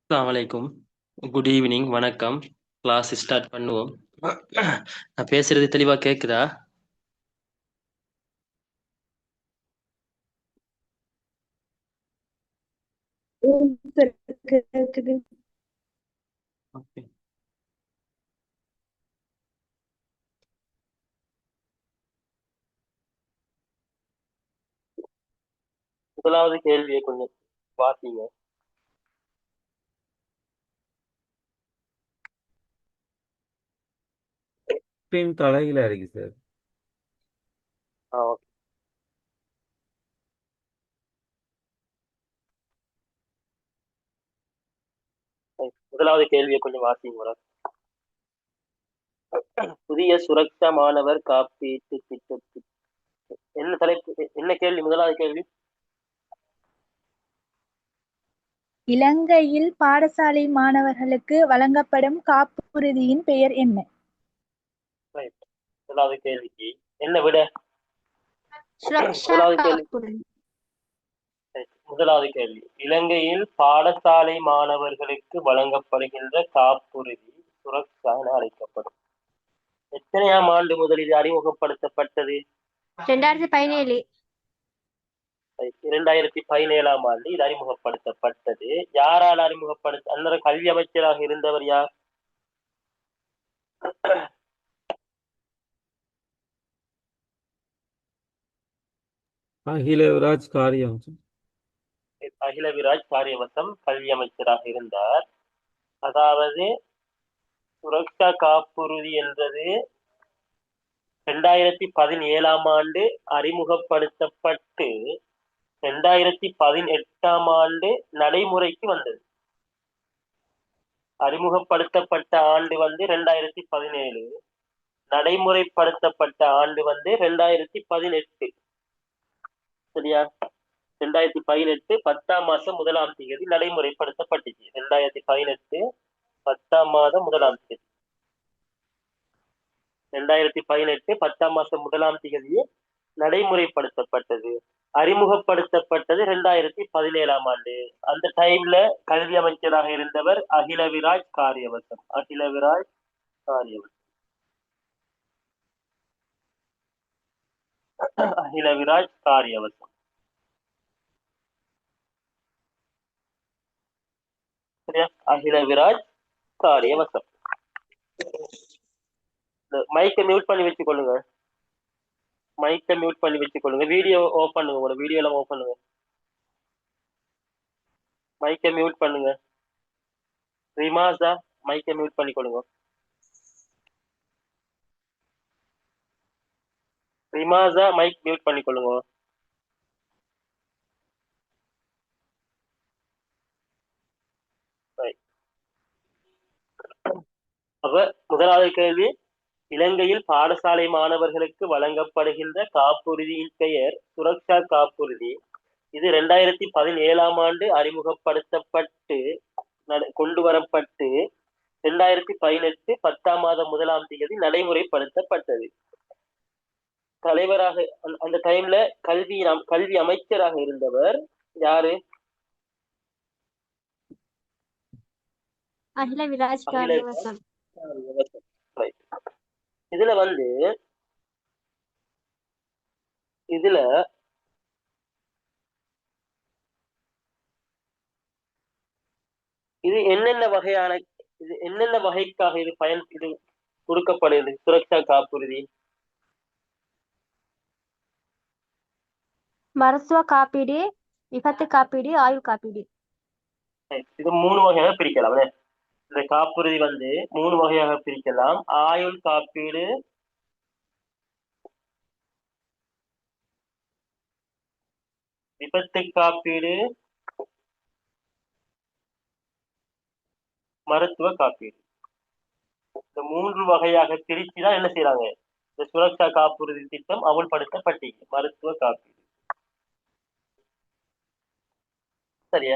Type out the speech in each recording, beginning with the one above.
அஸ்ஸலாமு அலைக்கும். Good evening, வணக்கம். கிளாஸ் ஸ்டார்ட் பண்ணுவோம். நான் பேசுறது தெளிவா கேக்குதா? இருக்குது. ஓகே. முதலாவது கேள்வியை கொஞ்சம் வாசிங்க. ஸ்கிரீன் தலைகீழ இருக்கு சார். ஓகே. முதலாவது கேள்வியை கொஞ்சம் வாசிங்க மேடம். புதிய சுரக்ஷா மாணவர் காப்பீட்டு திட்டத்தில் என்ன தலைப்பு, என்ன கேள்வி? முதலாவது கேள்வி இலங்கையில் பாடசாலை மாணவர்களுக்கு வழங்கப்படும் காப்புறுதியின் பெயர் என்ன? முதலாவது கேள்விக்கு என்ன விட? முதலாவது கேள்வி இலங்கையில் பாடசாலை மாணவர்களுக்கு வழங்கப்படுகின்ற காப்புறுதி சுரக்ஷா என அழைக்கப்படும். எத்தனையாம் ஆண்டு முதல் இது அறிமுகப்படுத்தப்பட்டது? 2017. 2017ஆம் ஆண்டு இது அறிமுகப்படுத்தப்பட்டது. யாரால் அந்த கல்வி அமைச்சராக இருந்தவர் யார்? அகிலவிராஜ் காரியவசம். அகிலவிராஜ் காரியவசம் கல்வி அமைச்சராக இருந்தார். அதாவது சுரக்ஷா காப்புறுதி என்றது 2017ஆம் ஆண்டு அறிமுகப்படுத்தப்பட்டு 2018ஆம் ஆண்டு நடைமுறைக்கு வந்தது. அறிமுகப்படுத்தப்பட்ட ஆண்டு 2017, நடைமுறைப்படுத்தப்பட்ட ஆண்டு 2018. சரியா? 2018 10ஆம் மாசம் 1ஆம் தேதி நடைமுறைப்படுத்தப்பட்டுச்சு. 2018 10ஆம் மாதம் 1ஆம் தேதி 2018 10ஆம் மாசம் 1ஆம் தேதி நடைமுறைப்படுத்தப்பட்டது. அறிமுகப்படுத்தப்பட்டது 2017ஆம் ஆண்டு. அந்த டைம்ல கல்வி அமைச்சராக இருந்தவர் அகிலவிராஜ் காரியவசம். அகிலவிராஜ் காரியவசம். அகிலவிராஜ் காரியவசம். சரியா? அகிலவிராஜ் காரியவசம். மைக்கை மியூட் பண்ணி வச்சுக்கொள்ளுங்க. மைக்கை மியூட் பண்ணி வச்சுக்கொள்ளுங்க. வீடியோ ஆஃப் பண்ணுங்க. உங்களோட வீடியோ எல்லாம் ஆஃப் பண்ணுங்க. மைக்கை மியூட் பண்ணுங்க. ரிமாஸா மைக்கை மியூட் பண்ணிக்கொள்ளுங்க. ரிமாஸா மைக் மியூட் பண்ணிக்கொள்ளுங்க. Right. அப்ப முதலாவது கேள்வி, இலங்கையில் பாடசாலை மாணவர்களுக்கு வழங்கப்படுகின்ற காப்புறுதியின் பெயர் சுரக்ஷா காப்புறுதி. இது 2017ஆம் ஆண்டு அறிமுகப்படுத்தப்பட்டு கொண்டு வரப்பட்டு 2018 10ஆம் மாதம் 1ஆம் தேதி நடைமுறைப்படுத்தப்பட்டது. தலைவராக அந்த டைம்ல கல்வி அமைச்சராக இருந்தவர் யாரு? அகிலவிராஜ் காரியவசம். Right. இதுல இது என்னென்ன வகைக்காக இது கொடுக்கப்படுது சுரக்ஷா காப்புறுதி? மருத்துவ காப்பீடு, விபத்து காப்பீடு, ஆயுள் காப்பீடு. இது 3 வகையாக பிரிக்கலாம். இந்த காப்புறுதி 3 வகையாக பிரிக்கலாம். ஆயுள் காப்பீடு, விபத்து காப்பீடு, மருத்துவ காப்பீடு. இந்த 3 வகையாக பிரிச்சுதான் என்ன செய்யறாங்க, இந்த சுரக்ஷா காப்புறுதி திட்டம் அமல்படுத்தப்பட்டீங்க. மருத்துவ காப்பீடு. சரியா?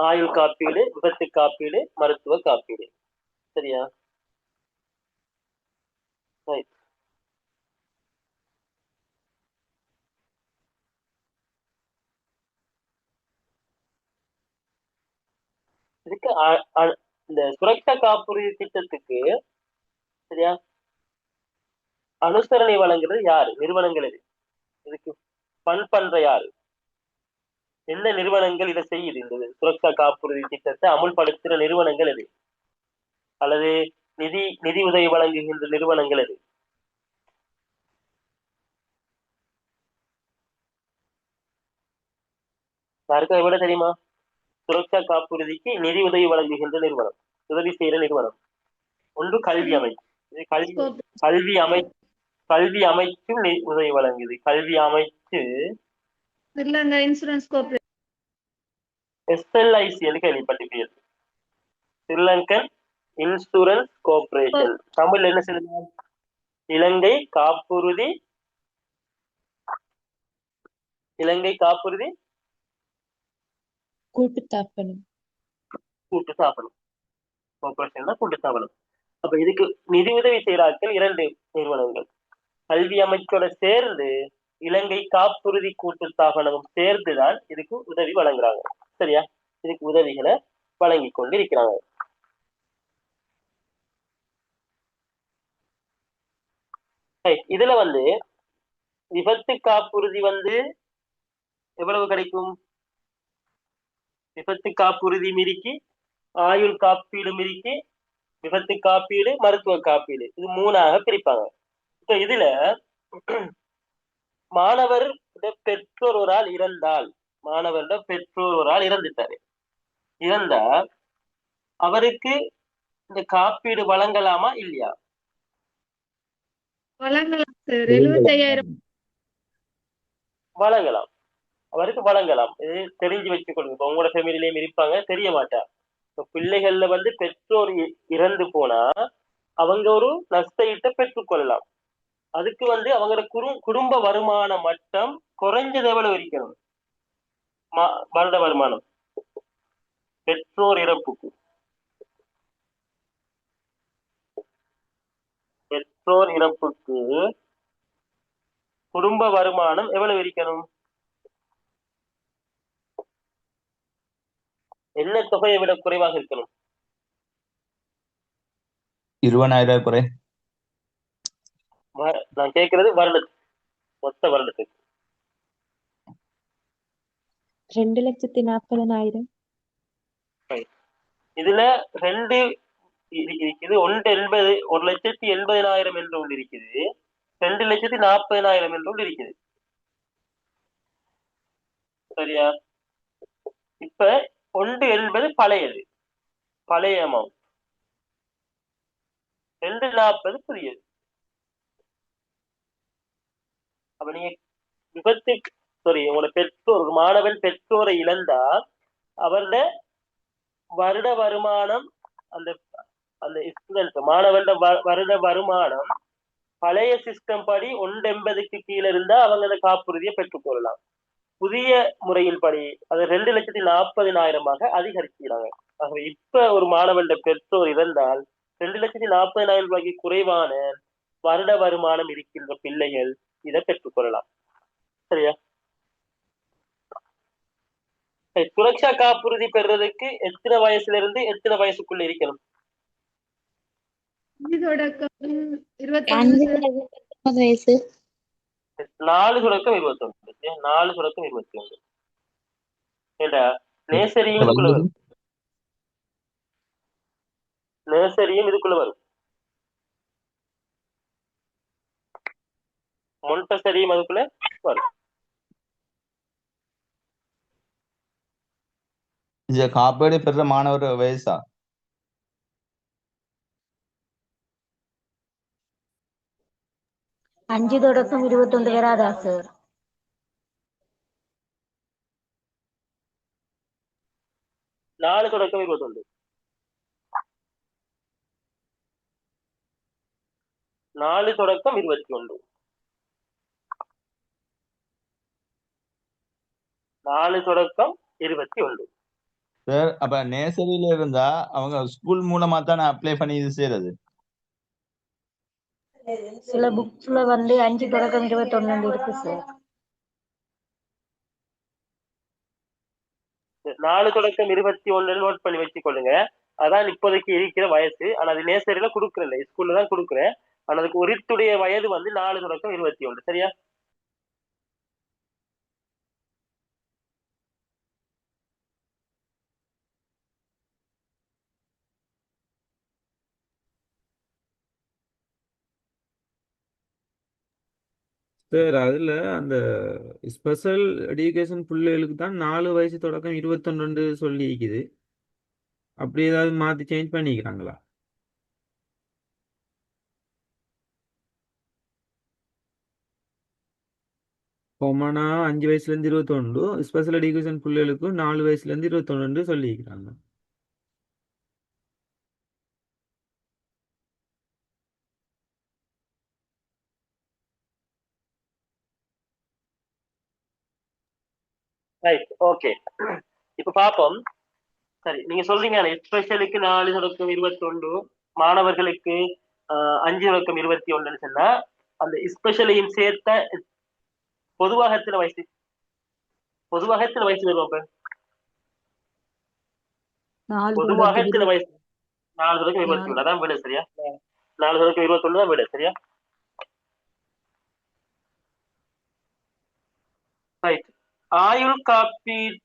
ஆயுள் காப்பீடு, விபத்து காப்பீடு, மருத்துவ காப்பீடு. சரியா? இதுக்கு இந்த சுரக்ஷா காப்புறுதி திட்டத்துக்கு சரியா அனுசரணை வழங்குறது யாரு? நிறுவனங்கள் எது? இதுக்கு ஃபண்ட் பண்ற யாரு? எந்த நிறுவனங்கள் இதை செய்யுது? இந்த சுரக்ஷா காப்புறுதி திட்டத்தை அமுல்படுத்துற நிறுவனங்கள் எது? அல்லது நிதி உதவி வழங்குகின்ற நிறுவனங்கள் எது? யாருக்கும் எவ்வளவு தெரியுமா? சுரக்ஷா காப்புறுதிக்கு நிதி உதவி வழங்குகின்ற நிறுவனம், உதவி செய்யற நிறுவனம் ஒன்று கல்வி அமைச்சு. கல்வி அமைச்சும் உதவி வழங்குது. கல்வி அமைச்சு ஸ்ரீலங்கா இன்சூரன்ஸ் கார்ப்பரேஷன், SLIC என்று கேள்விப்பட்டிருப்பீர்கள். Sri Lankan insurance corporation. தமிழ் என்ன சொல்லுங்க? இலங்கை காப்புறுதி கூட்டுத்தாபனம். கூட்டுத்தாபனம். அப்ப இதுக்கு நிதி உதவி செய்யறார்கள் 2 நிறுவனங்கள். கல்வி அமைச்சோட சேர்ந்து இலங்கை காப்புறுதி கூட்டுத்தாபனமும் சேர்ந்துதான் இதுக்கு உதவி வழங்குறாங்க. சரியா? இதுக்கு உதவிகளை வழங்கி கொண்டு இருக்கிறாங்க. இதுல விபத்து காப்புறுதி எவ்வளவு கிடைக்கும்? விபத்து காப்புறுதி மிரிக்கி, ஆயுள் காப்பீடு மிரிக்கி, விபத்து காப்பீடு, மருத்துவ காப்பீடு, இது 3ஆக பிரிப்பாங்க. இப்ப இதுல மாணவர் பெற்றோர் ஒரு ஆள் இறந்தால், இறந்துட்டாரு, இறந்தா அவருக்கு இந்த காப்பீடு வழங்கலாமா இல்லையா? வழங்கலாம் சார். 75,000 வழங்கலாம். அவருக்கு வழங்கலாம். இது தெரிஞ்சு வச்சுக்கொள்ளுங்க. இப்ப உங்களோட ஃபேமிலியிலேயும் இருப்பாங்க, தெரிய மாட்டா. பிள்ளைகள்ல பெற்றோர் இறந்து போனா அவங்க ஒரு நஷ்டஈட்டை பெற்றுக்கொள்ளலாம். அதுக்கு அவங்களோட குடும்ப வருமான மட்டம் குறைஞ்சது எவ்வளவு இருக்கணும்? வருட வருமானம் பெற்றோர் இறப்புக்கு குடும்ப வருமானம் எவ்வளவு இருக்கணும்? என்ன தொகையை விட குறைவாக இருக்கணும்? 20,000 குறை. நான் கேட்கிறது வருடத்துக்கு, மொத்த வருடத்துக்கு. 2,40,000. இதுல ரெண்டு இருக்குது. 1,80,000 என்று ஒன்று இருக்குது, 2,40,000 என்று ஒன்று இருக்குது. சரியா? இப்ப 1 பழையது, பழைய அமௌண்ட். 240 புதியது. அப்ப நீங்க விபத்து உங்களோட பெற்றோர், மாணவன் பெற்றோரை இழந்தால் அவருடைய வருட வருமானம், அந்த அந்த ஸ்டூடெண்ட் மாணவன் வருட வருமானம் பழைய சிஸ்டம் படி 180க்கு கீழே இருந்தா அவங்க அந்த காப்புறுதியை பெற்றுக்கொள்ளலாம். புதிய முறையில் படி அது 2,40,000 அதிகரிக்கிறாங்க. ஆகவே இப்ப ஒரு மாணவன் பெற்றோர் இருந்தால் 2,40,000 குறைவான வருட வருமானம் இருக்கின்ற பிள்ளைகள் இதை பெற்றுக்கொள்ளலாம். சரியா? சுரக்ஷா காப்புறுதி பெறுறதுக்கு எத்தனை வயசுல இருந்து எத்தனை வயசுக்குள்ள இருக்கணும்? 5 வயசு. 4 தொடக்கம் 21. 4 தொடக்கம் 21. ஏண்டா நேசரியும் இதுக்குள்ள வரும், நேசரியும் இதுக்குள்ள வரும், மொண்டசரியும் அதுக்குள்ள வரும். இந்த காப்பீடு பெற மாணவர் வயசா? 5 தொடக்கம் 21 வராதா சார்? 4 தொடக்கம் 21. 4 தொடக்கம் 21. 4 தொடக்கம் 21. சார், அப்ப நேசரியில இருந்தா அவங்க ஸ்கூல் மூலமா தான் அப்ளை பண்ணி இது செய்யறது. சில புக்ஸ்ல 5 தொடக்கம் 21 இருக்கு சார். 4 தொடக்கம் 21 நோட் பண்ணி வச்சுக்கொள்ளுங்க. அதான் இப்போதைக்கு இருக்கிற வயசு. ஆனா அது நேசரியில கொடுக்குறேன், ஸ்கூல்ல தான் கொடுக்குறேன். ஆனா அதுக்கு ஒருத்துடைய வயது 4 தொடக்கம் 21. சரியா? சார் அதுல அந்த ஸ்பெஷல் எஜுகேஷன் பிள்ளைகளுக்கு தான் 4 வயசு தொடக்கம் 21 சொல்லி இருக்குது. அப்படி ஏதாவது மாத்தி சேஞ்ச் பண்ணிக்கிறாங்களா? கொமனா 5 வயசுல இருந்து 21, ஸ்பெஷல் எஜுகேஷன் பிள்ளைகளுக்கு 4 வயசுல இருந்து 21 சொல்லிக்கிறாங்க. Right, okay. இப்ப பாப்போம். சரி, நீங்க சொல்றீங்க ஸ்பெஷலுக்கு 4 தொடக்கம் 21, மாணவர்களுக்கு 5 தொடக்கம் 21 சொன்னா அந்த ஸ்பெஷலையும் சேர்த்த பொதுவாக எத்தனை வயசு? பொதுவாக எத்தனை வயசு வரும்? அப்ப 4 பொதுவாக தொடக்கம் எத்தனை வயசு? 4 தொடக்கம் 21 அதான் விட. சரியா? 4 தொடக்கம் 21 தான் விட. சரியா? ரைட். ஆயுள் காப்பீடு,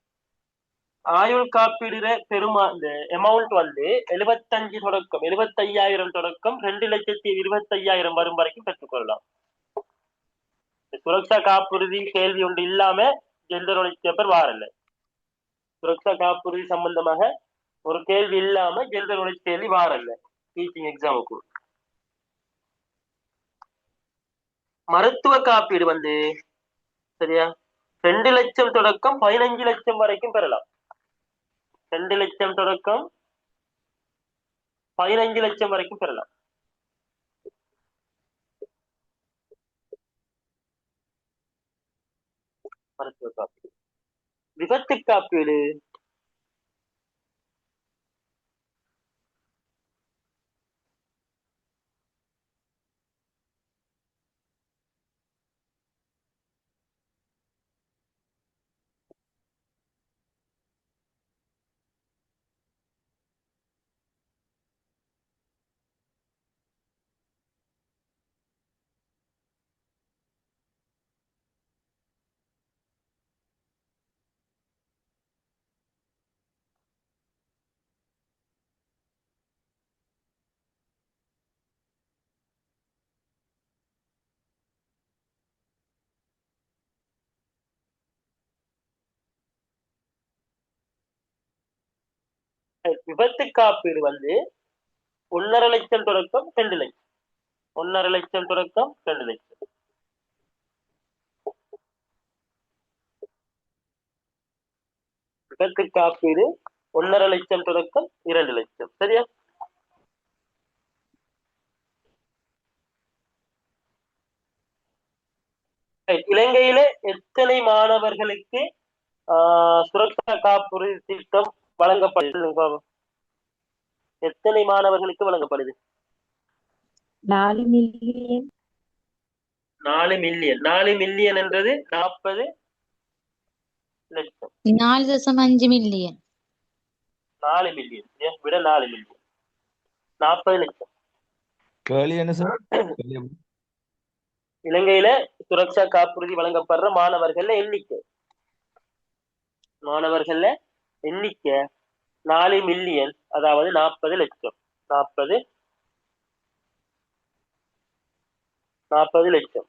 ஆயுள் காப்பீடுல பெருமா இந்த அமௌண்ட் 75,000 தொடக்கம் 2,25,000 வரும் வரைக்கும் பெற்றுக்கொள்ளலாம். சுரக்ஷா காப்புறுதி கேள்வி ஒன்று இல்லாம ஜெண்டர் நாலேஜ் பேப்பர் வாரல. சுரக்ஷா காப்புறுதி சம்பந்தமாக ஒரு கேள்வி இல்லாம ஜெண்டர் நாலேஜ் கேள்வி வாரல டீச்சிங் எக்ஸாமுக்கு. மருத்துவ காப்பீடு சரியா 2 லட்சம் தொடக்கம் 15 லட்சம் வரைக்கும் பெறலாம். 2 லட்சம் தொடக்கம் 15 லட்சம் வரைக்கும் பெறலாம். மருத்துவ காப்பீடு. விபத்து காப்பீடு விபத்து காப்பீடு வந்து 1,50,000 தொடக்கம் 2,00,000. 1,50,000 தொடக்கம் 2,00,000. விபத்து காப்பீடு 1,50,000 தொடக்கம் 2,00,000. சரியா? இலங்கையில எத்தனை மாணவர்களுக்கு சுரக்ஷா காப்புறுதி திட்டம் வழங்கப்படுது? எத்தனை மாணவர்களுக்கு வழங்கப்படுது? 4 மில்லியன் 4 மில்லியன். 4 மில்லியன் என்றது 40 லட்சம். 4.5 மில்லியன் 4 மில்லியன் விட 4 மில்லியன் 40 லட்சம். கேள்வி என்ன சார்? இலங்கையில சுரக்ஷா காப்புறுதி வழங்கப்படுற மாணவர்கள்ல எண்ணிக்கை 4 மில்லியன், அதாவது 40 லட்சம். 40 லட்சம்.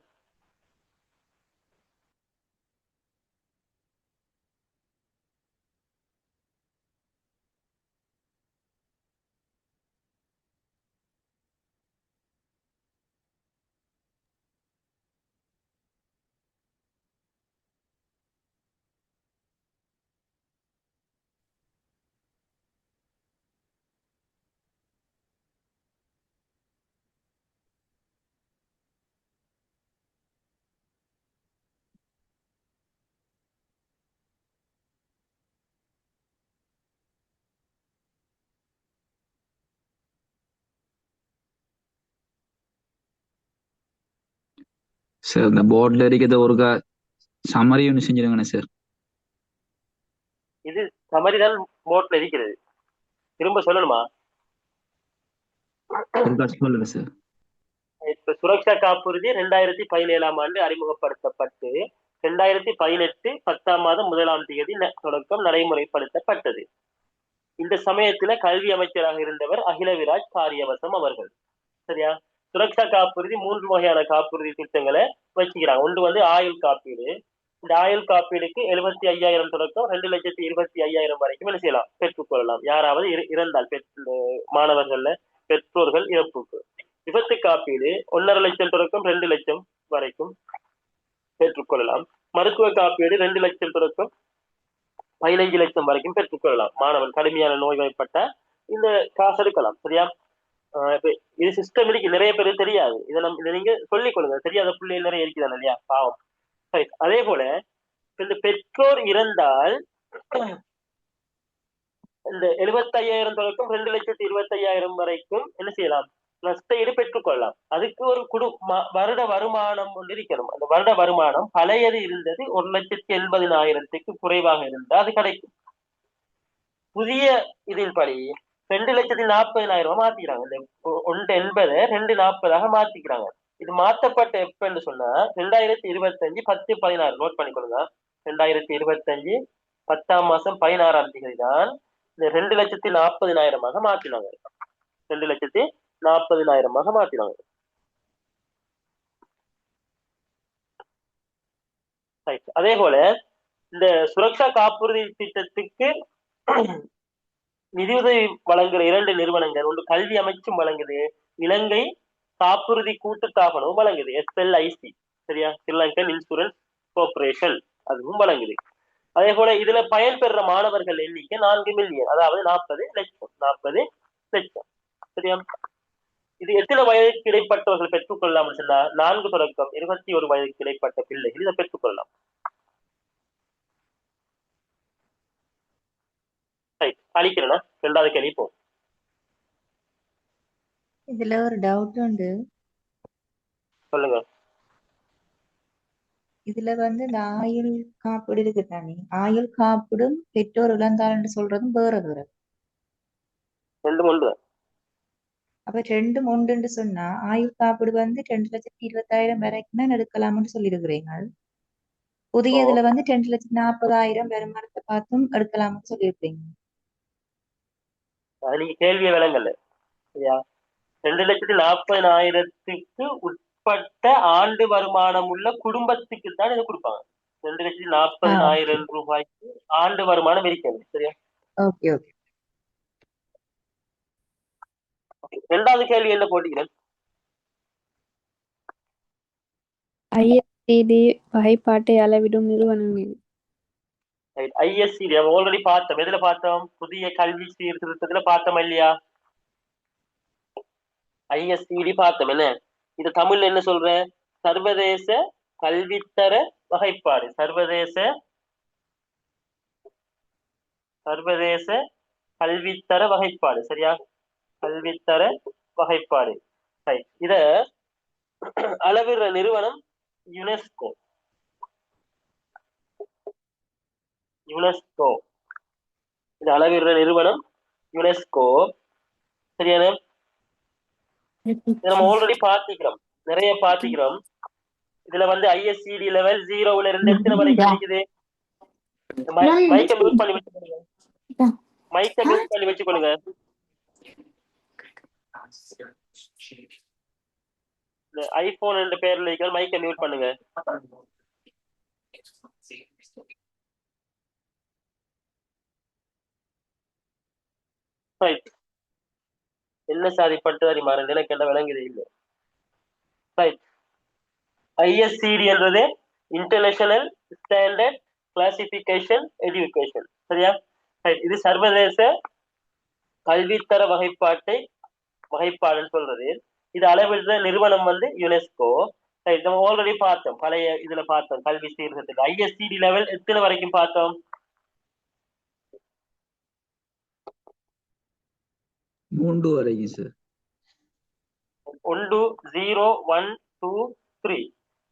சார் இந்த போர்டில் இருக்கிறத ஒரு சம்மரி ஒன்று செஞ்சிருங்கண்ணே சார். இது சமரி தான் போர்ட்ல இருக்கிறது. திரும்ப சொல்லணுமா? சொல்லுங்க சார். இப்ப சுரக்ஷா காப்புறுதி 2017 ஆண்டு அறிமுகப்படுத்தப்பட்டு 2018 10ஆம் மாதம் 1ஆம் தேதி தொடக்கம் நடைமுறைப்படுத்தப்பட்டது. இந்த சமயத்துல கல்வி அமைச்சராக இருந்தவர் அகிலவிராஜ் காரியவசம் அவர்கள். சரியா? சுரக்ஷா காப்புறுதி 3 வகையான காப்புறுதி திட்டங்களை வச்சுக்கிறாங்க. ஒன்று வந்து ஆயுள் காப்பீடு. இந்த ஆயுள் காப்பீடுக்கு 75,000 தொடக்கம் 2,25,000 வரைக்கும் என்ன செய்யலாம், பெற்றுக்கொள்ளலாம். யாராவது இறந்தால் மாணவர்கள்ல பெற்றோர்கள் இறப்புக்கு. விபத்து காப்பீடு 1,50,000 தொடக்கம் 2 லட்சம் வரைக்கும் பெற்றுக்கொள்ளலாம். மருத்துவ காப்பீடு 2 லட்சம் தொடக்கம் 15 லட்சம் வரைக்கும் பெற்றுக்கொள்ளலாம். மாணவன் கடுமையான நோய்வாய்ப்பட்ட இந்த காசு எடுக்கலாம். சரியா? இது சிஸ்டமேட்டிக் நிறைய பேருக்கு தெரியாது. இதை நீங்க சொல்லிக் கொடுங்க. தெரியாத பிள்ளைகள் நிறைய இருக்கிறாங்க இல்லையா, பாவம். அதே போல இந்த பெற்றோர் இறந்தால் இந்த 75,000 தொடக்கம் 2,25,000 வரைக்கும் என்ன செய்யலாம், நஷ்டஈடு பெற்றுக்கொள்ளலாம். அதுக்கு ஒரு வருட வருமானம் ஒன்று இருக்கணும். அந்த வருட வருமானம் பழையது இருந்தது 1,80,000க்கு குறைவாக இருந்தால் அது கிடைக்கும். புதிய இதன்படி 2,40,000 மாத்திக்கிறாங்க. இந்த 1,80 2,40 மாத்திக்கிறாங்க. இது மாற்றப்பட்ட எப்பன்னு சொன்னா 2025 10/16. நோட் பண்ணிக்கொள்ளுங்க. 2025 10ஆம் மாசம் 16ஆம் தேதி தான் இந்த 2,40,000 மாத்தினாங்க. 2,40,000 மாத்தினாங்க. அதே போல இந்த சுரக்ஷா காப்புறுதி திட்டத்துக்கு நிதியுதவி வழங்குற 2 நிறுவனங்கள், ஒன்று கல்வி அமைச்சும் வழங்குது, இலங்கை காப்புறுதி கூட்டுத்தாபனமும் வழங்குது, SLIC. சரியா? ஸ்ரீலங்கன் இன்சூரன்ஸ் கார்பரேஷன், அதுவும் வழங்குது. அதே போல இதுல பயன்பெற மாணவர்கள் எண்ணிக்கை 4 மில்லியன், அதாவது 40 லட்சம். 40 லட்சம். சரியா? இது எத்தனை வயதுக்கு இடைப்பட்டவர்கள் பெற்றுக்கொள்ளலாம் சொன்னா 4 தொடக்கம் 21 வயதுக்கு இடைப்பட்ட பிள்ளைகள் இதை பெற்றுக்கொள்ளலாம். அழிக்கிறேன்னா 2வது கேள்வி போ. இதுல ஒரு டவுட் உண்டு. சொல்லுங்க. இதுல இந்த ஆயுள் காப்பீடு இருக்கு தானே, ஆயுள் காப்பீடும் பெற்றோர் இழந்தாள்னு சொல்றதும் வேற வேற. ரெண்டும் ஒன்று. அப்ப ரெண்டும் ஒன்றுன்னு சொன்னா ஆயுள் காப்பீடு 2,20,000 வரைக்கும் தான் எடுக்கலாம்னு சொல்லியிருக்கிறீங்க. புதிய இதுல 2,40,000 வருமானத்தை பார்த்தும் எடுக்கலாம்னு சொல்லியிருக்கீங்க. அது நீங்க கேள்வியை விளங்கல. சரியா? 2,40,000க்கு உட்பட்ட ஆண்டு வருமானம் உள்ள குடும்பத்துக்கு தான் இது கொடுப்பாங்க. 2,40,000 ரூபாய்க்கு ஆண்டு வருமானம் இருக்கிறது. சரியா? Okay okay. இரண்டாவது கேள்வி என்ன போட்டிக்கிறேன்? ஐஎஸ்டிடி வகைப்பாட்டை அளவிடும் நிறுவனம் இது. ஐஎஸ்சிடி நம்ம ஆல்ரெடி பார்த்தோம். எதுல பார்த்தோம்? புதிய கல்வி சீர்திருத்தத்துல பார்த்தோம் இல்லையா? ஐஎஸ்சிடி பார்த்தோம். என்ன இது தமிழ்ல என்ன சொல்ற? சர்வதேச கல்வித்தர வகைப்பாடு. சர்வதேச கல்வித்தர வகைப்பாடு. சரியா? கல்வித்தர வகைப்பாடு. இத அளவிடுற நிறுவனம் யுனெஸ்கோ. இது அளவிடுற நிறுவனம் யுனெஸ்கோ. சரியான? நம்ம ஆல்ரெடி பார்த்திக்கிறோம், நிறைய பார்த்திக்கிறோம். இதுல வந்து ஐஎஸ்சிடி லெவல் 0ல இருந்து எத்தனை வரைக்கும் இருக்குது? மைக்க மியூட் பண்ணி வச்சுக்கோங்க. ஐபோன் என்ற பேர்ல இருக்கிற மைக்க மியூட் பண்ணுங்க. என்ன சாதி பட்டுவாரி மாறன் எனக்கு என்ன விளங்குது இல்லை. ஐஎஸ்சிடி என்றது இன்டர்நேஷனல் ஸ்டாண்டர்ட் கிளாசிபிகேஷன் எஜுகேஷன். சரியா? இது சர்வதேச கல்வித்தர வகைப்பாடுன்னு சொல்றது. இது அளவிடுற நிறுவனம் வந்து யுனெஸ்கோ. நம்ம ஆல்ரெடி பார்த்தோம், பழைய இதுல பார்த்தோம் கல்வி சீர்திருத்தம். ஐஎஸ்சிடி லெவல் எத்தனை வரைக்கும் பார்த்தோம்? 3 வரைக்கும் சார். 1 0 1 2 3.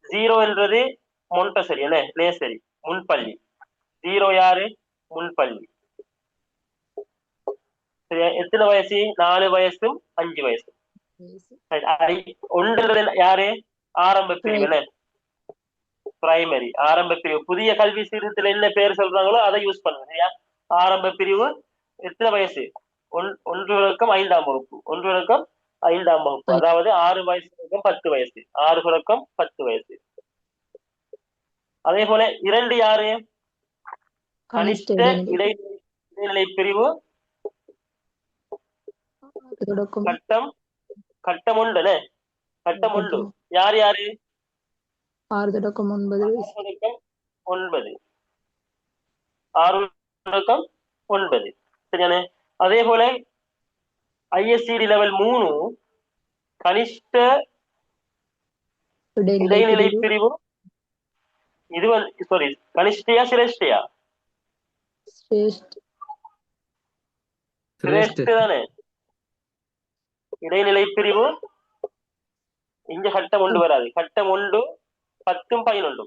0 என்றது மொண்டசரி, என்ன நேசரி, முன்பள்ளி. 0 யாரு? முன்பள்ளி. சரியா? எத்தனை வயசு? 4 வயசும் 5 வயசும். ஒன்றுன்றது யாரு? ஆரம்ப பிரிவு, என்ன பிரைமரி ஆரம்ப பிரிவு. புதிய கல்வி சீர்திருத்தத்துல என்ன பேர் சொல்றாங்களோ அதை யூஸ் பண்ணுங்க. சரியா? ஆரம்ப பிரிவு எத்தனை வயசு? 1 தொடக்கம் 5ஆம் வகுப்பு. 1 தொடக்கம் 5ஆம் வகுப்பு, அதாவது 6 வயசு தொடக்கம் 10 வயசு. 6 தொடக்கம் 10 வயசு. அதே போல 2 யாரு? கனிஷ்ட இடைநிலை பிரிவு. கட்டம் 1, கட்டம் 1 யார் யாரு? 6 தொடக்கம் 9. 6 தொடக்கம் 9. சரியானே? அதே போல ஐஎஸ்சிடி லெவல் 3 கனிஷ்ட இடைநிலை பிரிவு. இது சாரி, கனிஷ்டையா சிரேஷ்டையா? சிரேஷ்ட தானே. இடைநிலை பிரிவு இங்க கட்டம் 1 வராது. கட்டம் 1 10 11.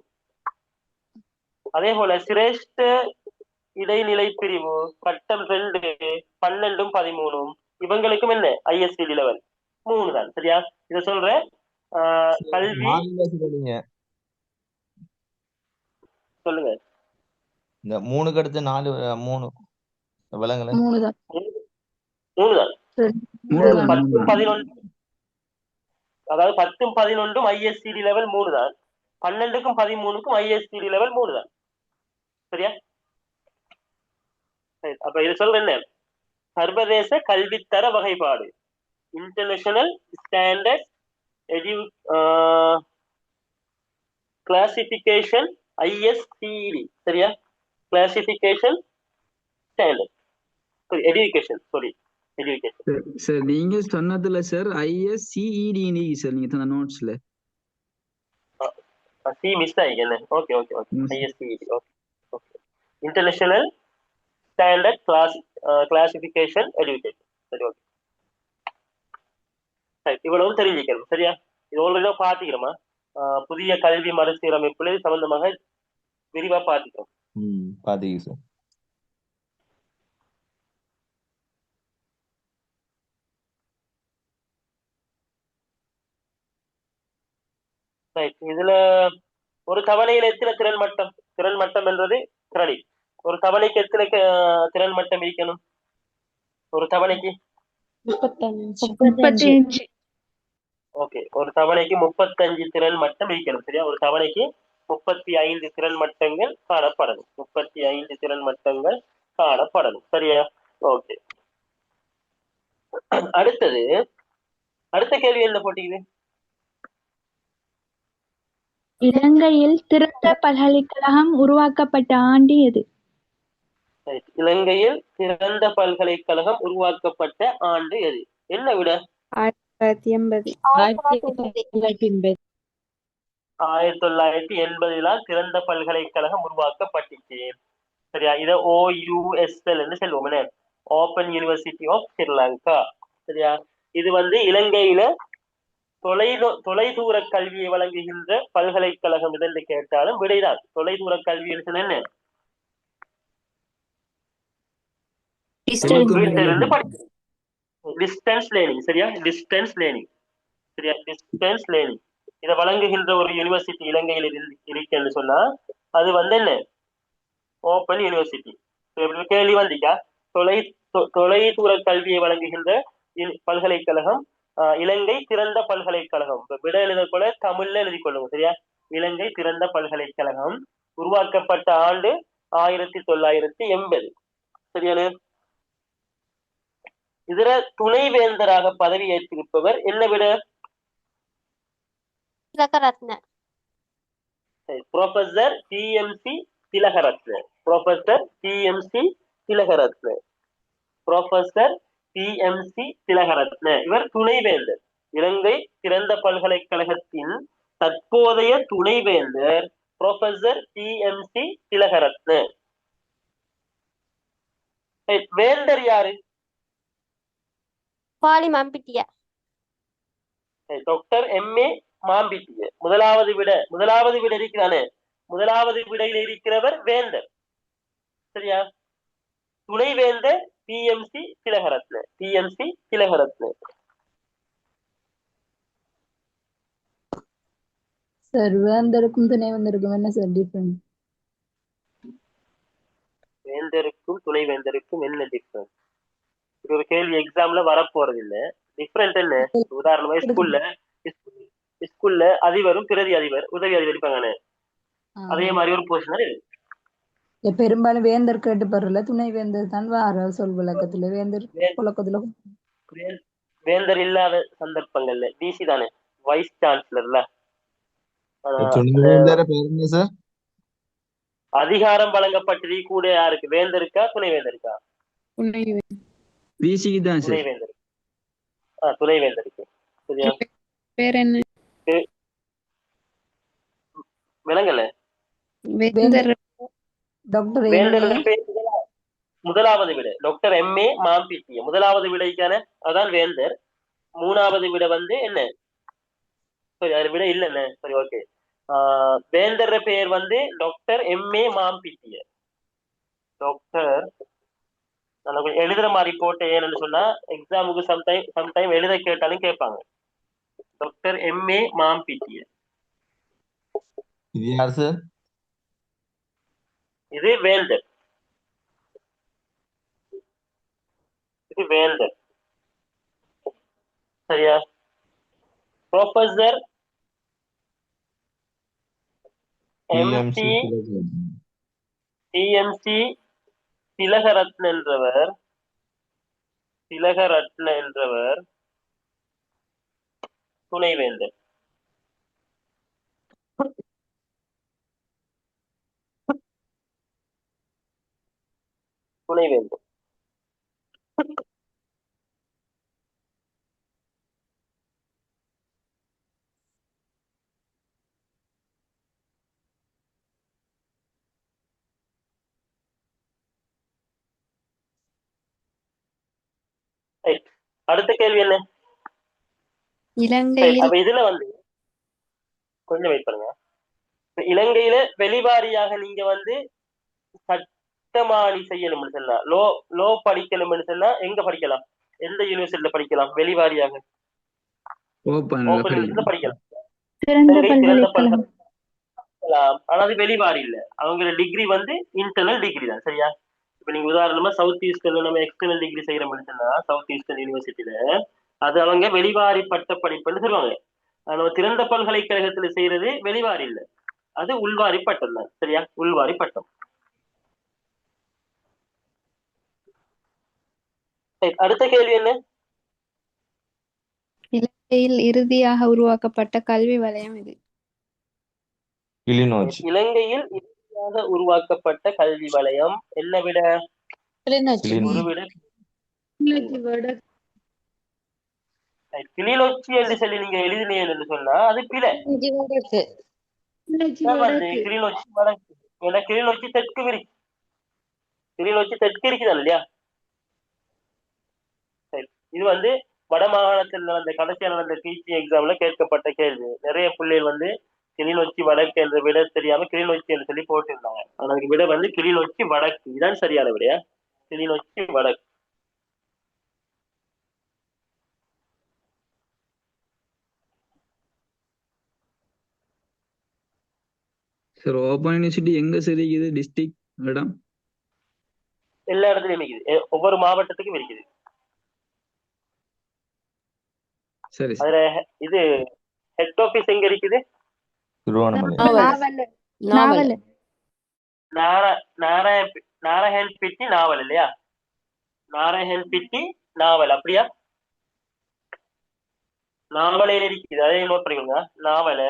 அதே போல சிரேஷ்ட இடைநிலை பிரிவு கட்டம் 2 12 13. இவங்களுக்கும் என்ன? ஐஎஸ்சிடி லெவல் 3 தான். சரியா? இத சொல்ற கல்வி சொல்லுங்க. இந்த 3க்கு அடுத்து 4 3 விலங்குல 3 தான். 3 தான். 10 11, அதாவது 10 11 ஐஎஸ்சிடி லெவல் 3 தான். 12க்கும் 13க்கும் ஐஎஸ்சிடி லெவல் 3 தான். சரியா? அப்ப இது சொல்ற என்ன? சர்வதேச கல்வித்தர வகைப்பாடு, இன்டர்நேஷனல் ஸ்டாண்டர்ட் கிளாசிபிகேஷன், ஐஎஸ்சிடி. சரியா? Classification standard education. சார் நீங்க சொன்னதுல சார் ஐஎஸ்சிஇடி சார் நீங்க தந்த நோட்ஸ்ல சி மிஸ் ஆயிக்கேன். Okay okay okay. I S C E D. Okay okay. International standard classification education. சரி, ஓகே. சரி, இவ்வளவும் தெரிஞ்சுக்கணும். சரியா? இது ஆல்ரெடி பார்த்துக்கிறோமா? புதிய கல்வி மறுசீரமைப்புல சம்பந்தமாக விரிவா பார்த்துக்கிறோம். பாத்தீங்க சார். இதுல ஒரு தவணையில எத்தனை திறன் மட்டம்? திறன் மட்டம் என்றது கிரெடிட். ஒரு தவணைக்கு எத்தனை திறன் மட்டம் இருக்கணும்? ஒரு தவணைக்கு 35. ஓகே, ஒரு தவணைக்கு 35 திறன் மட்டம் இருக்கணும். சரியா? ஒரு தவணைக்கு 35 திறன் மட்டங்கள் காணப்படணும். 35 திறன் மட்டங்கள் காணப்படணும். சரியா? ஓகே. அடுத்தது அடுத்த கேள்வி என்ன போட்டிக்குது? இலங்கையில் திறந்த பல்கலைக்கழகம் உருவாக்கப்பட்ட ஆண்டு எது? Right. இலங்கையில் திறந்த பல்கலைக்கழகம் உருவாக்கப்பட்ட ஆண்டு எது? என்ன விட? 1980. 1980. 1980 திறந்த பல்கலைக்கழகம் உருவாக்கப்பட்டுச்சு. சரியா? இத OUSL என்று சொல்லுவோம், ஓபன் யூனிவர்சிட்டி ஆஃப் ஸ்ரீலங்கா. சரியா? இது வந்து இலங்கையில தொலைதூர கல்வியை வழங்குகின்ற பல்கலைக்கழகம் என்று கேட்டாலும் விடைதான். தொலைதூர கல்வி என்ன? வீட்டிலிருந்து படிக்கிறது. Distance learning. சரியா? Distance learning. சரியா? டிஸ்டன்ஸ் லேர்னிங் இதை வழங்குகின்ற ஒரு யூனிவர்சிட்டி இலங்கையில் இருக்குன்னு சொன்னா அது வந்து என்ன? Open university. கேள்வி வந்திக்கா? தொலைதூர கல்வியை வழங்குகின்ற பல்கலைக்கழகம் இலங்கை திறந்த பல்கலைக்கழகம். விட எழுத கூட தமிழ்ல எழுதி கொள்ளுங்க. சரியா? இலங்கை திறந்த பல்கலைக்கழகம் உருவாக்கப்பட்ட ஆண்டு 1980. சரியான? இதர துணைவேந்தராக பதவி ஏற்றிருப்பவர் என்ன விட? Thilakaratne. Professor TMC Thilakaratne. Professor TMC Thilakaratne. Professor TMC Thilakaratne இவர் துணைவேந்தர். இலங்கை திறந்த பல்கலைக்கழகத்தின் தற்போதைய துணைவேந்தர் ப்ரொஃபசர் TMC திலகரத்ன. வேந்தர் யாரு? பாலி மாம்பிட்டிய. Doctor MA Mampitiya. முதலாவது விட இருக்கிறானே, முதலாவது விடையில் இருக்கிறவர் வேந்தர். சரியா? துணைவேந்தர் TMC Tilakaratne. TMC Tilakaratne. Sir வேந்தருக்கும் துணைவேந்தருக்கும் என்ன சார் டிஃபரன்ஸ்? வேந்தருக்கும் துணைவேந்தருக்கும் என்ன டிஃபரன்ஸ்? இது ஒரு கேள்வி எக்ஸாம்ல வரப்போறது இல்ல. டிஃபரெண்ட் என்ன? உதாரணமா ஸ்கூல்ல அதிபரும் பிரதி அதிபர் உதவி அதிபர் இருப்பாங்க. அதே மாதிரி ஒரு பொசிஷன். பெரும்பாலும் வேந்தர் கேட்டுப்படுறல, துணைவேந்தர் தான் வார சொல் விளக்கத்துல. வேந்தர் புழக்கத்துல வேந்தர் இல்லாத சந்தர்ப்பங்கள்ல DC தானே, வைஸ் சான்சலர்ல. துணைவேந்தர் பேருங்க சார். அதிகாரம் வழங்கப்பட்டது கூட யாருக்கு? வேந்தருக்கா துணைவேந்தருக்கா? விசிக்கு தான் சார். துணைவேந்தர். துணைவேந்தருக்கு. சரியா? பேர் என்ன? விளங்கல. வேந்தர் டாக்டர் முதலாவது விட டாக்டர் MA மாம்பிட்டிய முதலாவது விடைக்கான அதான் வேந்தர். மூணாவது விட வந்து என்ன? சரி, அது விட இல்லைன்னு. சரி, ஓகே. வேந்தர் பெயர் வந்து டாக்டர் MA மாம்பிட்டிய. டாக்டர் எழுதுற மாதிரி போட்டு ஏன்னு சொன்னா எக்ஸாமுக்கு சம்டைம் எழுத கேட்டாலும் கேட்பாங்க. Doctor MA மாம்பிட்டிய. இது யார் சார்? இது வேந்தர். இது வேந்தர். சரியா? ப்ரொஃபசர் TMC திலகரத்ன என்றவர் துணைவேந்தர். துணைவேந்தர். அடுத்த கேள்வி என்ன? இலங்கையில் அப்ப இதுல வந்து கொஞ்சம் வெயிட் பண்ணுங்க. இலங்கையில வெளிவாரியாக நீங்க வந்து சட்டமானி செய்யணும்னு சொன்னா, லோ படிக்கணும்னு சொன்னா எங்க படிக்கலாம்? எந்த யூனிவர்சிட்டியில படிக்கலாம்? வெளிவாரியாக ஓபன் யூனிவர்சிட்டியில படிக்கலாம். திறந்த பல்கலைக்கழகம். ஆனா அது வெளிவாரி இல்ல. அவங்க டிகிரி வந்து இன்டர்னல் டிகிரி தான். சரியா? இப்ப நீங்க உதாரணமா சவுத் ஈஸ்டர்ல நம்ம எக்ஸ்டர்னல் டிகிரி செய்யறோம்னு சொன்னா சவுத் ஈஸ்டர்ன் யூனிவர்சிட்டியில அது அவங்க வெளிவாரி பட்ட படிப்புன்னு சொல்லுவாங்க. நம்ம திறந்த பல்கலைக்கழகத்துல செய்யறது வெளிவாரி இல்ல, அது உள்வாரி பட்டம் தான். சரியா? உள்வாரி பட்டம். அடுத்த கேள்வி என்ன? இறுதியாக உருவாக்கப்பட்ட கல்வி வலயம் இது. கிளிநொச்சி. இலங்கையில் இறுதியாக உருவாக்கப்பட்ட கல்வி வலயம் என்ன விட? கிளிநொச்சி. ஒரு விட கிளிநொச்சி வடக்கு. கிளிநொச்சி என்று சொல்லி நீங்க எழுதினீங்க என்று சொன்னா அது பிழை. கிளிநொச்சி வடக்கு. கிளிநொச்சி வந்து வடக்கு. கிளிநொச்சி வடக்கு. ஏன்னா கிளிநொச்சி தெற்கு இருக்கு. கிளிநொச்சி தெற்கு இருக்குதான் இல்லையா? சரி, இது வந்து வட மாகாணத்தில் நடந்த கடைசியா நடந்த பிசி எக்ஸாம்ல கேட்கப்பட்ட கேள்வி. நிறைய பிள்ளைகள் வந்து கிளிநொச்சி வடக்கு என்ற விட தெரியாம கிளிநொச்சி என்று சொல்லி போட்டிருந்தாங்க. ஆனா அதுக்கு விட வந்து கிளிநொச்சி வடக்கு. இதுதான் சரியான விடையா? கிளிநொச்சி வடக்கு. சார் ஓப்பன் யூனிவர்சிட்டி எங்க சரி இருக்குது டிஸ்ட்ரிக்ட் இடம்? எல்லா இடத்துலயும் இருக்குது. ஒவ்வொரு மாவட்டத்துக்கும் இருக்குது. சரி சார். அதுல இது ஹெட் ஆபீஸ் எங்க இருக்குது? திருவண்ணாமலை. நாவல். நாராயண்பிட்டி நாவல் இல்லையா? நாராயண்பிட்டி நாவல் அப்படியா? நாவலையில இருக்குது, அதே நோட் பண்ணிக்கோங்க. நாவல